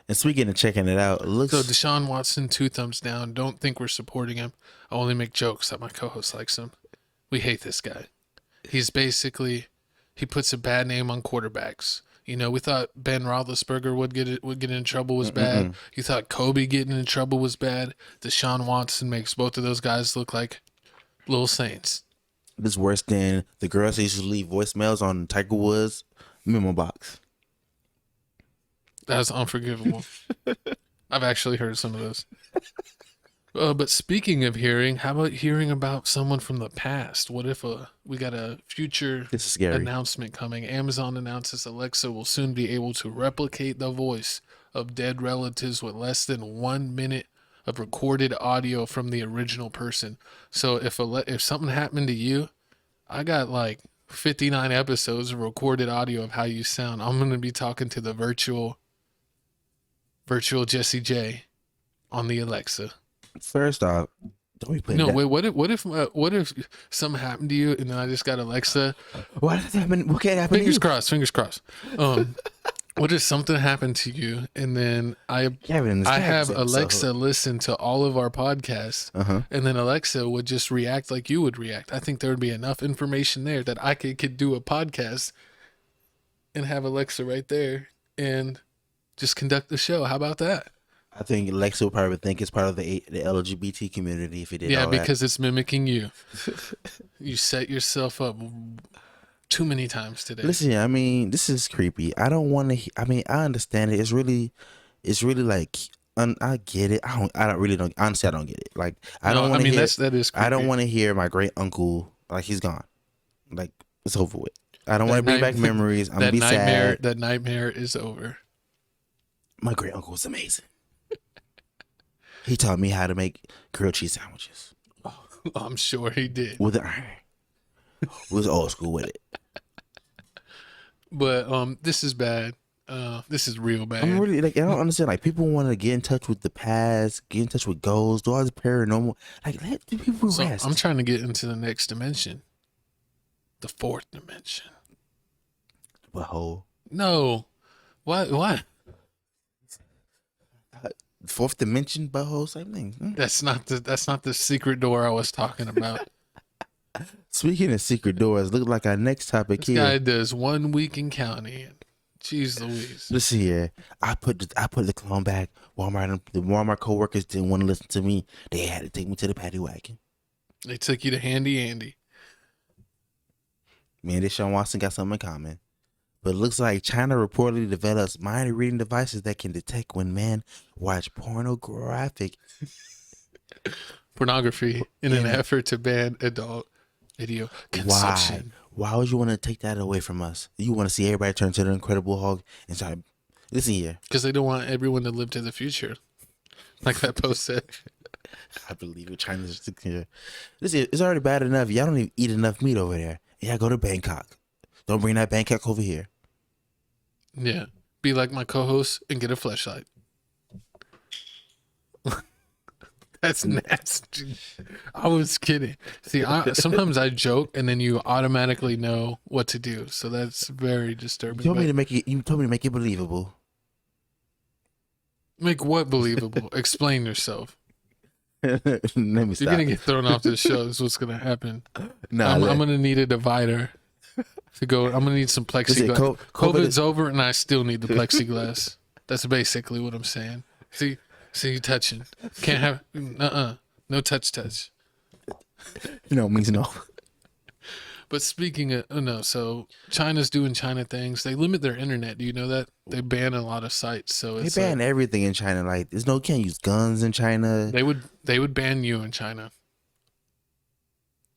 [SPEAKER 1] And speaking of checking it out,
[SPEAKER 2] So Deshaun Watson, 2 thumbs down. Don't think we're supporting him. I only make jokes that my co-host likes him. We hate this guy. He's basically, he puts a bad name on quarterbacks. You know, we thought Ben Roethlisberger would get in trouble was bad. You thought Kobe getting in trouble was bad. Deshaun Watson makes both of those guys look like little saints.
[SPEAKER 1] This is worse than the girls that used to leave voicemails on Tiger Woods' memo box.
[SPEAKER 2] That's unforgivable. I've actually heard some of those. But speaking of hearing, how about hearing about someone from the past? What if we got a future announcement coming? Amazon announces Alexa will soon be able to replicate the voice of dead relatives with less than 1 minute of recorded audio from the original person. So if something happened to you, I got like 59 episodes of recorded audio of how you sound. I'm going to be talking to the virtual Jessie J on the Alexa.
[SPEAKER 1] First off, Don't be putting
[SPEAKER 2] No,
[SPEAKER 1] that.
[SPEAKER 2] wait. What if something happened to you and then I just got Alexa?
[SPEAKER 1] What happened? What can't happen?
[SPEAKER 2] Fingers crossed. Fingers crossed. What if something happened to you and then I have Alexa listen to all of our podcasts, and then Alexa would just react like you would react? I think there would be enough information there that I could do a podcast and have Alexa right there and just conduct the show. How about that?
[SPEAKER 1] I think Alexa would probably think it's part of the LGBT community if it did.
[SPEAKER 2] Yeah,
[SPEAKER 1] all
[SPEAKER 2] because
[SPEAKER 1] that.
[SPEAKER 2] it's mimicking you. You set yourself up too many times today.
[SPEAKER 1] Listen, I mean, this is creepy. I don't want to. I mean, I understand it. It's really like. I get it. I don't. Honestly, I don't get it. Like, I don't want to hear.
[SPEAKER 2] That is creepy.
[SPEAKER 1] I don't want to hear my great uncle like he's gone. Like, it's over with. I don't want to bring back memories. I'm gonna be sad.
[SPEAKER 2] That nightmare is over.
[SPEAKER 1] My great uncle was amazing. He taught me how to make grilled cheese sandwiches.
[SPEAKER 2] Oh, I'm sure he did.
[SPEAKER 1] With an iron. Was old school with it.
[SPEAKER 2] But this is bad. This is real bad.
[SPEAKER 1] I'm really like, I don't understand. Like, people want to get in touch with the past, get in touch with ghosts, do all this paranormal. Like, let the people rest.
[SPEAKER 2] I'm trying to get into the next dimension, the fourth dimension.
[SPEAKER 1] Butthole.
[SPEAKER 2] No, what?
[SPEAKER 1] Fourth dimension butthole, same thing.
[SPEAKER 2] That's not the secret door I was talking about.
[SPEAKER 1] Speaking of secret doors, look like our next topic
[SPEAKER 2] This
[SPEAKER 1] here.
[SPEAKER 2] guy does 1 week in county. Jeez Louise.
[SPEAKER 1] Listen here, I put the clone back. The Walmart co-workers didn't want to listen to me. They had to take me to the paddy wagon.
[SPEAKER 2] They took you to Handy Andy.
[SPEAKER 1] Me and Deshaun Watson got something in common. But it looks like China reportedly develops mind reading devices that can detect when men watch pornography
[SPEAKER 2] in an effort to ban adult video consumption.
[SPEAKER 1] Why would you want to take that away from us? You want to see everybody turn to the Incredible Hulk and start. Listen here.
[SPEAKER 2] Because they don't want everyone to live to the future. Like that post said.
[SPEAKER 1] I believe it. China's here. Listen, it's already bad enough. Y'all don't even eat enough meat over there. Yeah, go to Bangkok. Don't bring that Bangkok over here.
[SPEAKER 2] Yeah. Be like my co-host and get a fleshlight. That's nasty. I was kidding. See, sometimes I joke and then you automatically know what to do. So that's very disturbing.
[SPEAKER 1] You told me to make it believable.
[SPEAKER 2] Make what believable? Explain yourself.
[SPEAKER 1] Let me stop.
[SPEAKER 2] You're gonna get thrown off the show. That's what's gonna happen.
[SPEAKER 1] Nah,
[SPEAKER 2] I'm gonna need a divider to go. I'm gonna need some plexiglass. COVID's over, and I still need the plexiglass. That's basically what I'm saying. See you touching. Can't have no touch.
[SPEAKER 1] No means no.
[SPEAKER 2] But speaking of no, so China's doing China things. They limit their internet. Do you know that? They ban a lot of sites. So it's
[SPEAKER 1] They ban everything in China. Like, you can't use guns in China.
[SPEAKER 2] They would ban you in China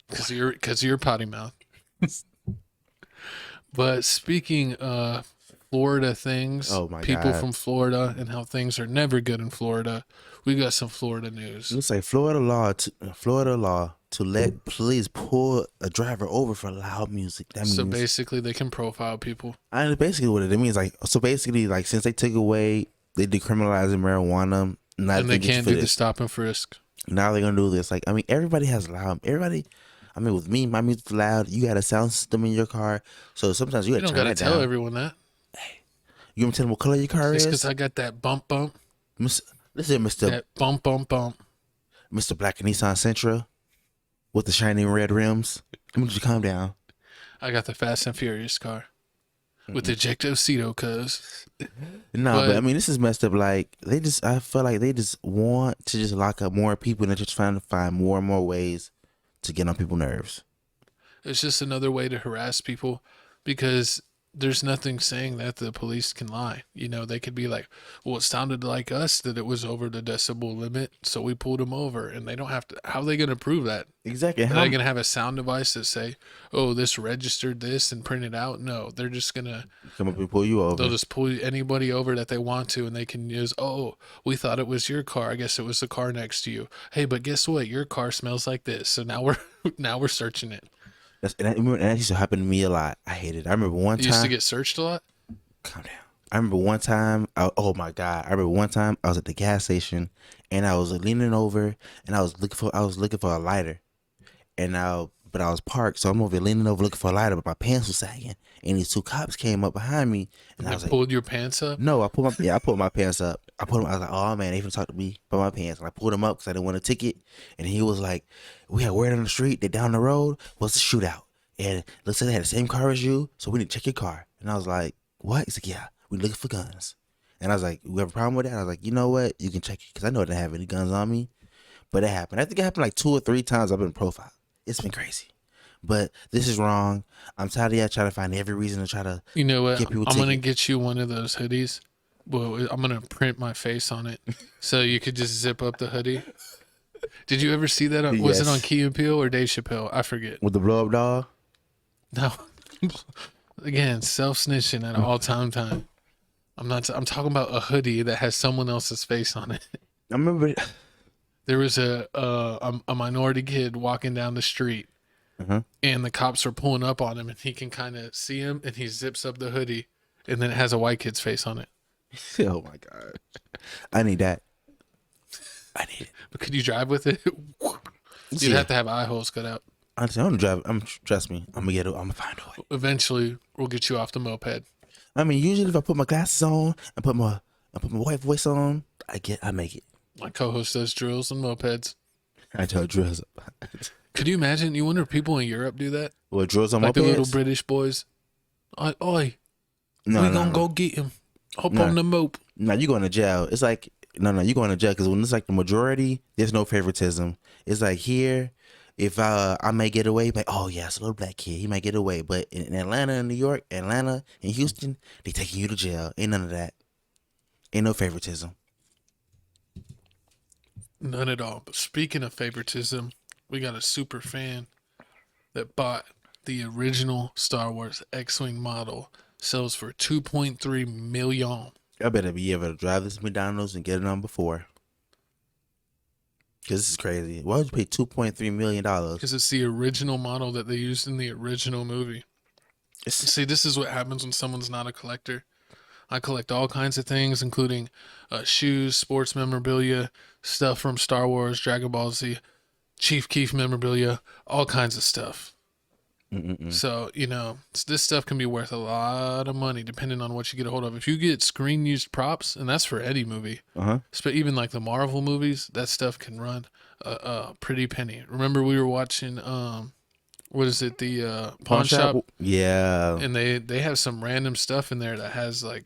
[SPEAKER 2] because you're potty mouth. But speaking of Florida things, people from Florida and how things are never good in Florida, we got some Florida news.
[SPEAKER 1] It looks like Florida law to let police pull a driver over for loud music. That means,
[SPEAKER 2] so basically, they can profile people.
[SPEAKER 1] I basically what it means. Like, so basically, like, since they took away, they decriminalized marijuana,
[SPEAKER 2] and they can't do the stop and frisk.
[SPEAKER 1] Now they're gonna do this. Like, I mean, everybody has loud. I mean, with me, my music's loud. You got a sound system in your car, so sometimes you gotta turn that down.
[SPEAKER 2] You don't gotta tell everyone that.
[SPEAKER 1] Hey, you want to tell them what color your car is?
[SPEAKER 2] Because I got that bump.
[SPEAKER 1] Listen, Mr.
[SPEAKER 2] That bump.
[SPEAKER 1] Mr. Black and Nissan Sentra with the shining red rims. Let me just calm down.
[SPEAKER 2] I got the Fast and Furious car with the Ejectocito, cuz.
[SPEAKER 1] But I mean, this is messed up. Like, I feel like they just want to just lock up more people and they're just trying to find more and more ways to get on people's nerves.
[SPEAKER 2] It's just another way to harass people because there's nothing saying that the police can lie. You know, they could be like, well, it sounded like us that it was over the decibel limit, so we pulled them over. And they don't have to. How are they going to prove that?
[SPEAKER 1] Exactly.
[SPEAKER 2] Are they going to have a sound device that say, oh, this registered this and print it out? No, they're just going to
[SPEAKER 1] come up and pull you over.
[SPEAKER 2] They'll just pull anybody over that they want to, and they can use, oh, we thought it was your car. I guess it was the car next to you. Hey, but guess what? Your car smells like this. So now we're searching it.
[SPEAKER 1] And that used to happen to me a lot. I hate it. I remember one time.
[SPEAKER 2] You used to get searched a lot?
[SPEAKER 1] Calm down. I remember one time. Oh my god! I remember one time I was at the gas station and I was leaning over and I was looking for a lighter, but I was parked, so I'm over there leaning over looking for a lighter, but my pants was sagging, and these 2 cops came up behind me, and I was like,
[SPEAKER 2] pulled your pants up?
[SPEAKER 1] No, I pulled my pants up. I was like, oh man, they even talked to me about my pants, and I pulled them up because I didn't want a ticket, and he was like, we had word on the street that down the road was a shootout, and looks like they had the same car as you, so we need to check your car. And I was like, what? He's like, yeah, we looking for guns. And I was like, we have a problem with that? I was like, you know what? You can check it because I know I didn't have any guns on me, but it happened. I think it happened like 2 or 3 times I've been profiled. It's been crazy. But this is wrong. I'm tired of y'all trying to find every reason to try to
[SPEAKER 2] You know what?
[SPEAKER 1] get people
[SPEAKER 2] I'm going to
[SPEAKER 1] tickets.
[SPEAKER 2] get you one of those hoodies. Well, I'm going to print my face on it so you could just zip up the hoodie. Did you ever see that? Was it
[SPEAKER 1] Yes.
[SPEAKER 2] on Key and Peele or Dave Chappelle? I forget.
[SPEAKER 1] With the blow up doll?
[SPEAKER 2] No. Again, self-snitching at all time. I'm talking about a hoodie that has someone else's face on it.
[SPEAKER 1] I remember
[SPEAKER 2] There was a minority kid walking down the street, and the cops are pulling up on him, and he can kind of see him, and he zips up the hoodie, and then it has a white kid's face on it.
[SPEAKER 1] Oh my god. I need that. I need it.
[SPEAKER 2] But could you drive with it? You'd
[SPEAKER 1] Yeah.
[SPEAKER 2] have to have eye holes cut out.
[SPEAKER 1] Honestly, I'm gonna drive. Trust me. I'm gonna find a way.
[SPEAKER 2] Eventually, we'll get you off the moped.
[SPEAKER 1] I mean, usually if I put my glasses on and put my white voice on, I make it.
[SPEAKER 2] My co-host does drills and mopeds.
[SPEAKER 1] I tell drills.
[SPEAKER 2] Could you imagine? You wonder if people in Europe do that?
[SPEAKER 1] What drills on
[SPEAKER 2] Like
[SPEAKER 1] my
[SPEAKER 2] the little
[SPEAKER 1] pants?
[SPEAKER 2] British boys. Oi,
[SPEAKER 1] No,
[SPEAKER 2] we
[SPEAKER 1] no,
[SPEAKER 2] gonna
[SPEAKER 1] no.
[SPEAKER 2] go get him. Hop
[SPEAKER 1] No.
[SPEAKER 2] on the mope.
[SPEAKER 1] No, you going to jail. It's like you going to jail because when it's like the majority, there's no favoritism. It's like here, if I may get away, like oh yeah, it's a little black kid, he might get away. But in Atlanta and New York, Atlanta and Houston, they taking you to jail. Ain't none of that. Ain't no favoritism.
[SPEAKER 2] None at all. But speaking of favoritism, we got a super fan that bought the original Star Wars X-Wing model. Sells for $2.3 million.
[SPEAKER 1] I better be able to drive this McDonald's and get it on before. Because this is crazy. Why would you pay $2.3 million?
[SPEAKER 2] Because it's the original model that they used in the original movie. See, this is what happens when someone's not a collector. I collect all kinds of things, including shoes, sports memorabilia, stuff from Star Wars, Dragon Ball Z, Chief Keef memorabilia, all kinds of stuff. So, this stuff can be worth a lot of money depending on what you get a hold of. If you get screen used props, and that's for any movie, but even like the Marvel movies, that stuff can run a pretty penny. Remember we were watching, what is it, the Pawn Shop?
[SPEAKER 1] Yeah.
[SPEAKER 2] And they have some random stuff in there that has like,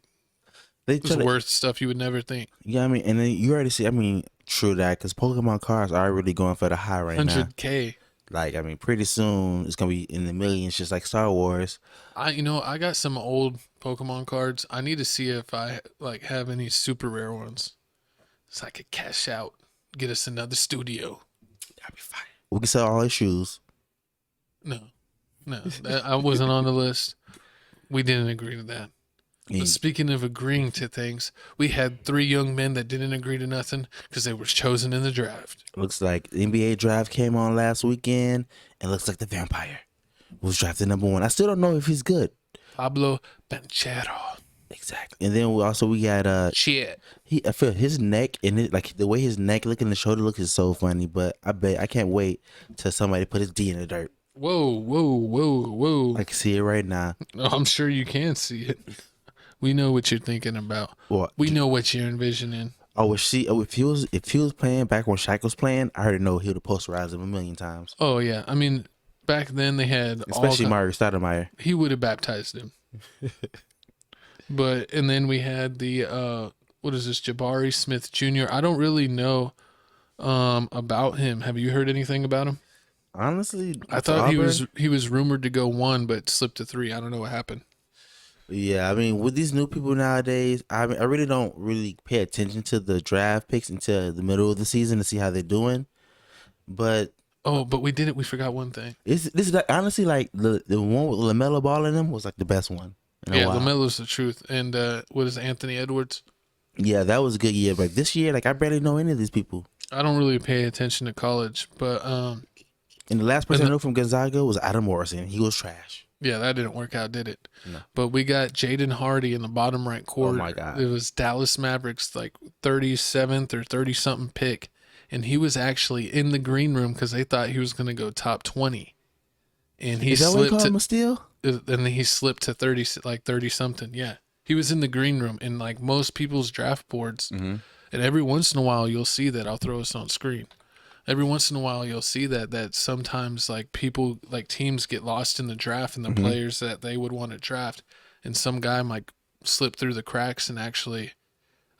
[SPEAKER 1] They
[SPEAKER 2] it's worth stuff you would never think.
[SPEAKER 1] Yeah, I mean, and then you already see, true that, because Pokemon cards are really going for the high right now.
[SPEAKER 2] 100K.
[SPEAKER 1] Like, pretty soon it's going to be in the millions, just like Star Wars.
[SPEAKER 2] I got some old Pokemon cards. I need to see if I have any super rare ones, so I could cash out, get us another studio.
[SPEAKER 1] That'd be fine. We can sell all his shoes.
[SPEAKER 2] No, I wasn't on the list. We didn't agree to that. But speaking of agreeing to things, we had 3 young men that didn't agree to nothing because they were chosen in the draft.
[SPEAKER 1] Looks like the NBA draft came on last weekend, and looks like the vampire was drafted #1. I still don't know if he's good.
[SPEAKER 2] Pablo Banchero.
[SPEAKER 1] Exactly. And then we got
[SPEAKER 2] shit.
[SPEAKER 1] I feel his neck and the way his neck look and the shoulder look is so funny. But I can't wait till somebody put his D in the dirt.
[SPEAKER 2] Whoa.
[SPEAKER 1] I can see it right now.
[SPEAKER 2] I'm sure you can see it. We know what you're thinking about.
[SPEAKER 1] What?
[SPEAKER 2] We know what you're envisioning.
[SPEAKER 1] If he was playing back when Shaq was playing, I already know he would have posterized him 1,000,000 times.
[SPEAKER 2] Oh yeah, back then they had
[SPEAKER 1] especially Mario Stoudemire.
[SPEAKER 2] He would have baptized him. And then we had the what is this, Jabari Smith Jr. I don't really know about him. Have you heard anything about him?
[SPEAKER 1] Honestly,
[SPEAKER 2] I thought he was rumored to go 1, but slipped to 3. I don't know what happened.
[SPEAKER 1] Yeah, with these new people nowadays, I really don't really pay attention to the draft picks until the middle of the season to see how they're doing. But
[SPEAKER 2] we did it. We forgot one thing.
[SPEAKER 1] This is honestly like the one with LaMelo Ball in them was like the best one.
[SPEAKER 2] Yeah, LaMelo's the truth. And what is Anthony Edwards?
[SPEAKER 1] Yeah, that was a good year. But this year, I barely know any of these people.
[SPEAKER 2] I don't really pay attention to college, but
[SPEAKER 1] And the last person I know from Gonzaga was Adam Morrison. He was trash.
[SPEAKER 2] Yeah, that didn't work out, did it?
[SPEAKER 1] No.
[SPEAKER 2] But we got Jaden Hardy in the bottom right corner.
[SPEAKER 1] Oh, my God.
[SPEAKER 2] It was Dallas Mavericks, like 37th or 30-something pick. And he was actually in the green room because they thought he was going to go top 20. And he
[SPEAKER 1] Is that what you
[SPEAKER 2] slipped
[SPEAKER 1] call him a steal?
[SPEAKER 2] and then he slipped to 30-something. Yeah. He was in the green room in like most people's draft boards.
[SPEAKER 1] Mm-hmm.
[SPEAKER 2] And every once in a while you'll see that. I'll throw this on screen. Every once in a while you'll see that sometimes like people, like teams get lost in the draft and the players that they would want to draft. And some guy might slip through the cracks and actually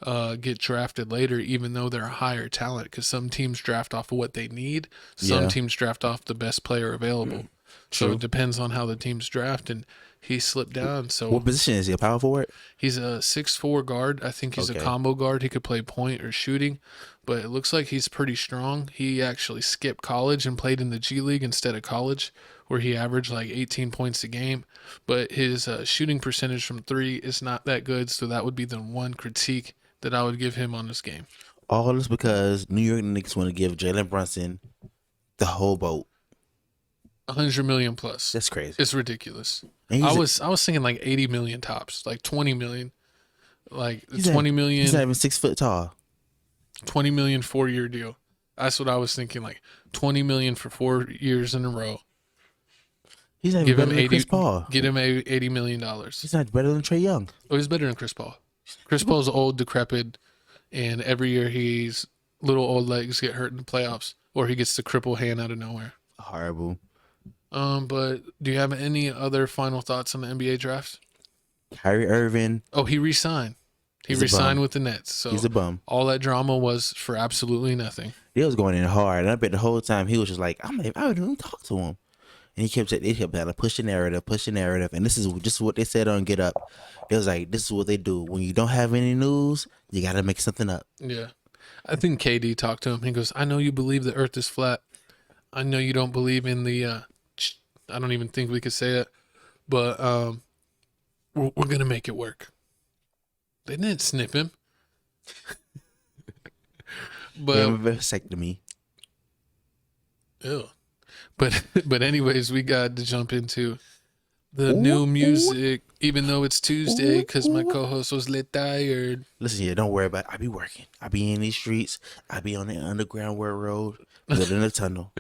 [SPEAKER 2] get drafted later, even though they're a higher talent, because some teams draft off of what they need. Some teams draft off the best player available. So it depends on how the teams draft, and he slipped down. So
[SPEAKER 1] What position is he? A power forward?
[SPEAKER 2] he's a 6'4" guard. I think he's a combo guard. He could play point or shooting, but it looks like he's pretty strong. He actually skipped college and played in the G League instead of college, where he averaged like 18 points a game. But his shooting percentage from three is not that good, so that would be the one critique that I would give him on this game.
[SPEAKER 1] All this because New York Knicks want to give Jalen Brunson the whole boat.
[SPEAKER 2] 100 million plus.
[SPEAKER 1] That's crazy.
[SPEAKER 2] It's ridiculous.
[SPEAKER 1] And
[SPEAKER 2] I was thinking like 80 million tops, like 20 million, like
[SPEAKER 1] he's
[SPEAKER 2] 20 million.
[SPEAKER 1] He's not even 6 foot tall.
[SPEAKER 2] 20 million 4-year deal. That's what I was thinking. Like 20 million for 4 years in a row.
[SPEAKER 1] He's not even
[SPEAKER 2] Give
[SPEAKER 1] better
[SPEAKER 2] him
[SPEAKER 1] than
[SPEAKER 2] 80.
[SPEAKER 1] Chris Paul.
[SPEAKER 2] Get him $80 million.
[SPEAKER 1] He's not better than Trae Young.
[SPEAKER 2] Oh, he's better than Chris Paul. Chris Paul's old, decrepit, and every year he's little old legs get hurt in the playoffs, or he gets the cripple hand out of nowhere.
[SPEAKER 1] Horrible.
[SPEAKER 2] But do you have any other final thoughts on the NBA draft?
[SPEAKER 1] Kyrie Irving.
[SPEAKER 2] Oh, he re-signed. He
[SPEAKER 1] He's a
[SPEAKER 2] re-signed
[SPEAKER 1] bum.
[SPEAKER 2] with the Nets. So
[SPEAKER 1] He's a bum.
[SPEAKER 2] all that drama was for absolutely nothing.
[SPEAKER 1] He was going in hard, and I bet the whole time he was just like, I wouldn't even talk to him. And they kept trying to push the narrative, and this is just what they said on Get Up. It was like, this is what they do. When you don't have any news, you got to make something up.
[SPEAKER 2] Yeah. I think KD talked to him. He goes, I know you believe the earth is flat. I know you don't believe in the, I don't even think we could say it, but we're going to make it work. They didn't snip him. But
[SPEAKER 1] vasectomy.
[SPEAKER 2] Ew. But anyways, we got to jump into the new music, even though it's Tuesday, because my co-host was lit tired.
[SPEAKER 1] Listen here, don't worry about it. I be working. I be in these streets. I be on the underground railroad, building a tunnel.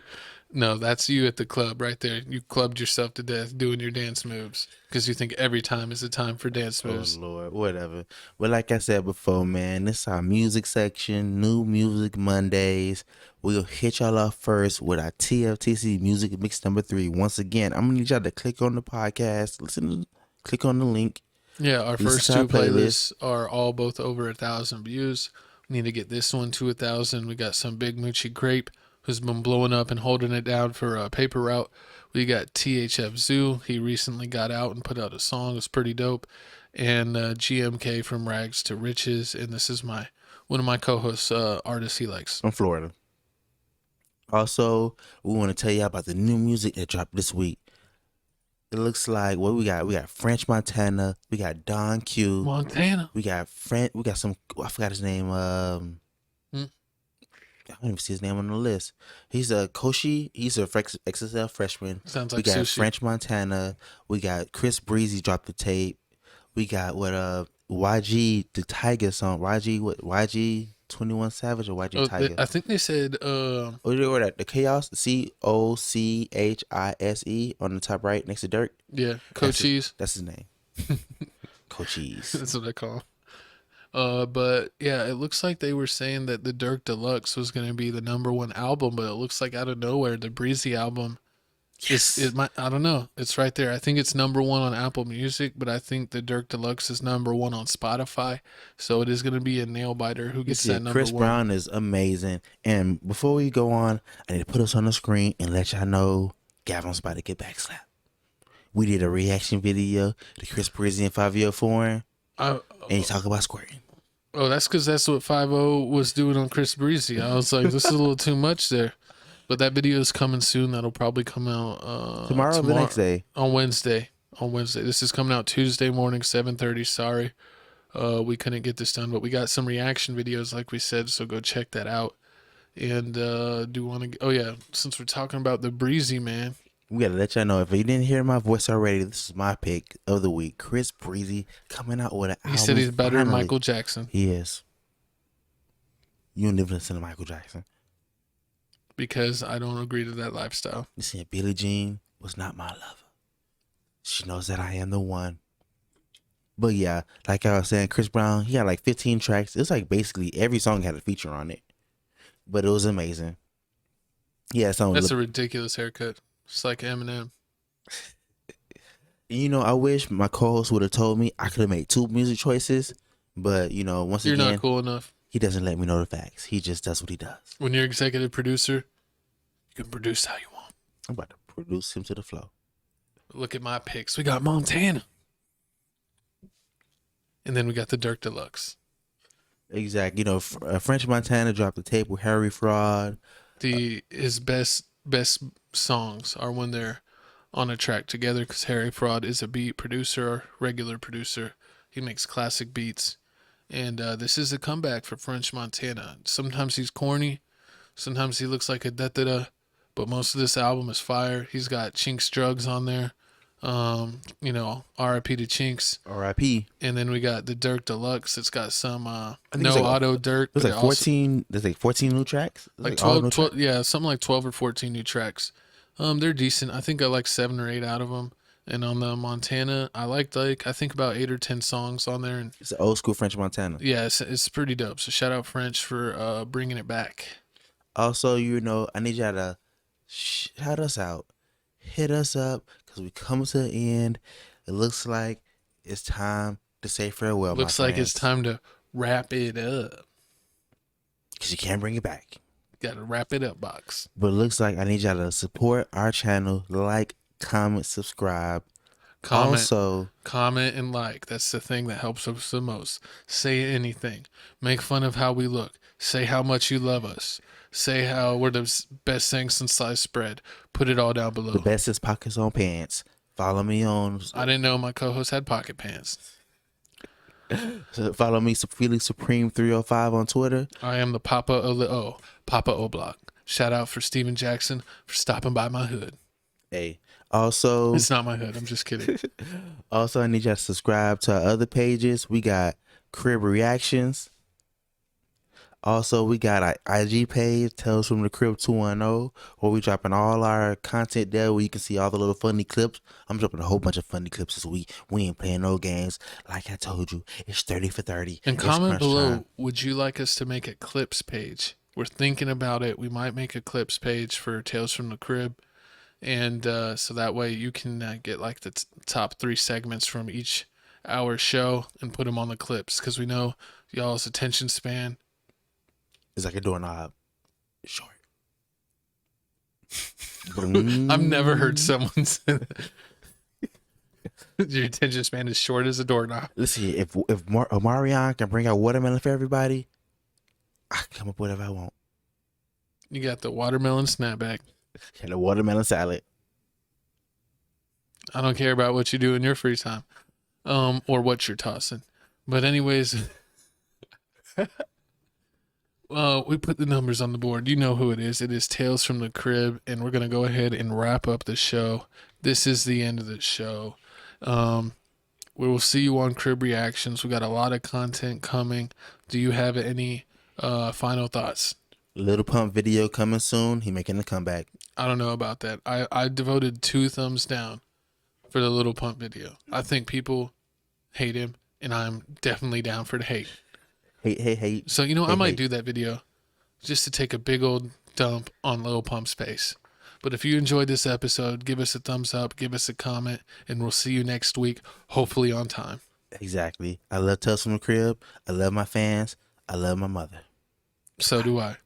[SPEAKER 2] No, that's you at the club right there. You clubbed yourself to death doing your dance moves because you think every time is a time for dance moves.
[SPEAKER 1] Oh, Lord, whatever. But like I said before, man, this is our music section, New Music Mondays. We'll hit y'all off first with our TFTC Music Mix number 3. Once again, I'm going to need y'all to click on the podcast, click on the link.
[SPEAKER 2] Yeah, our first two playlists are all both over 1,000 views. We need to get this one to 1,000. We got some Big Moochie Grape, who's been blowing up and holding it down for a Paper Route. We got THF Zoo. He recently got out and put out a song. It's pretty dope. And GMK from Rags to Riches. And this is one of my co-hosts, artists he likes.
[SPEAKER 1] From Florida. Also, we want to tell you about the new music that dropped this week. It looks like what we got. We got French Montana. We got Don Q.
[SPEAKER 2] Montana.
[SPEAKER 1] We got some. I forgot his name. I don't even see his name on the list. He's a Koshi. He's a XSL freshman.
[SPEAKER 2] Sounds like
[SPEAKER 1] we got
[SPEAKER 2] sushi.
[SPEAKER 1] French Montana. We got Chris Breezy dropped the tape. We got YG the Tiger song. YG 21 Savage or YG Tiger.
[SPEAKER 2] I think they said
[SPEAKER 1] the Chaos COCHISE on the top right next to Dirk.
[SPEAKER 2] Yeah, Cochise.
[SPEAKER 1] That's his name. Cochise.
[SPEAKER 2] That's what I call him. But yeah, it looks like they were saying that the Dirk Deluxe was going to be the #1 album, but it looks like out of nowhere the Breezy album I don't know. It's right there. I think it's #1 on Apple Music, but I think the Dirk Deluxe is #1 on Spotify. So it is going to be a nail biter who gets that #1.
[SPEAKER 1] Chris Brown is amazing. And before we go on, I need to put us on the screen and let y'all know Gavin's about to get backslapped. We did a reaction video to Chris Breezy and 5 Foreign, and he talk about squirting.
[SPEAKER 2] Oh, that's because that's what 5-0 was doing on Chris Breezy. I was like, this is a little too much there. But that video is coming soon. That'll probably come out
[SPEAKER 1] tomorrow or the next day?
[SPEAKER 2] On Wednesday. This is coming out Tuesday morning, 7:30. Sorry. We couldn't get this done, but we got some reaction videos like we said, so go check that out. And do you want to? Oh yeah, since we're talking about the Breezy, man.
[SPEAKER 1] We gotta let y'all know, if you didn't hear my voice already, this is my pick of the week. Chris Breezy coming out with an album.
[SPEAKER 2] He said he's better than
[SPEAKER 1] finally.
[SPEAKER 2] Michael Jackson.
[SPEAKER 1] He is. You don't even listen to Michael Jackson.
[SPEAKER 2] Because I don't agree to that lifestyle.
[SPEAKER 1] You see, Billie Jean was not my lover. She knows that I am the one. But yeah, like I was saying, Chris Brown, he had like 15 tracks. It was like basically every song had a feature on it. But it was amazing. Yeah,
[SPEAKER 2] That's a ridiculous haircut. It's like Eminem.
[SPEAKER 1] You know, I wish my co-host would have told me I could have made 2 music choices. But, you know, once
[SPEAKER 2] You're
[SPEAKER 1] again,
[SPEAKER 2] not cool enough.
[SPEAKER 1] He doesn't let me know the facts. He just does what he does.
[SPEAKER 2] When you're executive producer, you can produce how you want.
[SPEAKER 1] I'm about to produce him to the flow.
[SPEAKER 2] Look at my picks. We got Montana. And then we got the Dirk Deluxe.
[SPEAKER 1] Exactly. You know, French Montana dropped the tape with Harry Fraud.
[SPEAKER 2] His best songs are when they're on a track together, because Harry Fraud is a beat producer or regular producer. He makes classic beats. And this is a comeback for French Montana. Sometimes he's corny. Sometimes he looks like a da-da-da. But most of this album is fire. He's got Chinks Drugs on there. You know, R.I.P. to Chinks.
[SPEAKER 1] R.I.P.
[SPEAKER 2] And then we got the Dirk Deluxe. It's got some
[SPEAKER 1] No
[SPEAKER 2] Auto Dirk.
[SPEAKER 1] There's like 14. There's like 14 new tracks.
[SPEAKER 2] Like 12, yeah, something like 12 or 14 new tracks. They're decent. I think I like 7 or 8 out of them. And on the Montana, I liked I think about 8 or 10 songs on there. And
[SPEAKER 1] it's an old school French Montana.
[SPEAKER 2] Yeah, it's pretty dope. So shout out French for bringing it back.
[SPEAKER 1] Also, you know, I need y'all to shout us out. Hit us up, because we come to the end. It looks like it's time to say farewell.
[SPEAKER 2] Looks like it's time to wrap it up.
[SPEAKER 1] Because you can't bring it back.
[SPEAKER 2] Got to wrap it up, box.
[SPEAKER 1] But it looks like I need y'all to support our channel. Like, comment, subscribe. Also,
[SPEAKER 2] comment and like. That's the thing that helps us the most. Say anything. Make fun of how we look. Say how much you love us. Say how we're the best thing since sliced bread. Put it all down below.
[SPEAKER 1] The best is pockets on pants. Follow me on.
[SPEAKER 2] I didn't know my co-host had pocket pants.
[SPEAKER 1] So follow me, Felix Supreme 305 on Twitter.
[SPEAKER 2] I am the Papa of the O. Papa O Block. Shout out for Steven Jackson for stopping by my hood.
[SPEAKER 1] Hey. Also,
[SPEAKER 2] it's not my hood. I'm just kidding.
[SPEAKER 1] Also, I need y'all to subscribe to our other pages. We got Crib Reactions. Also, we got our IG page, Tales from the Crib 210, where we dropping all our content there, where you can see all the little funny clips. I'm dropping a whole bunch of funny clips this week. We ain't playing no games. Like I told you, it's 30 for 30.
[SPEAKER 2] And comment below, would you like us to make a clips page? We're thinking about it. We might make a clips page for Tales from the Crib. And so that way you can get like the top 3 segments from each hour show and put them on the clips, because we know y'all's attention span
[SPEAKER 1] is like a doorknob. Short.
[SPEAKER 2] I've never heard someone say that. Your attention span is short as a doorknob.
[SPEAKER 1] Listen, if Omarion can bring out watermelon for everybody, I can come up with whatever I want.
[SPEAKER 2] You got the watermelon snapback.
[SPEAKER 1] And a watermelon salad.
[SPEAKER 2] I don't care about what you do in your free time, or what you're tossing. But anyways, we put the numbers on the board. You know who it is. It is Tales from the Crib, and we're gonna go ahead and wrap up the show. This is the end of the show. We will see you on Crib Reactions. We got a lot of content coming. Do you have any final thoughts?
[SPEAKER 1] Little Pump video coming soon. He making a comeback.
[SPEAKER 2] I don't know about that. I devoted 2 thumbs down for the Little Pump video. I think people hate him, and I'm definitely down for the hate.
[SPEAKER 1] Hate.
[SPEAKER 2] So, you know, I might do that video just to take a big old dump on Lil Pump's face. But if you enjoyed this episode, give us a thumbs up, give us a comment, and we'll see you next week, hopefully on time.
[SPEAKER 1] Exactly. I love Tales from the Crib. I love my fans. I love my mother.
[SPEAKER 2] So do I.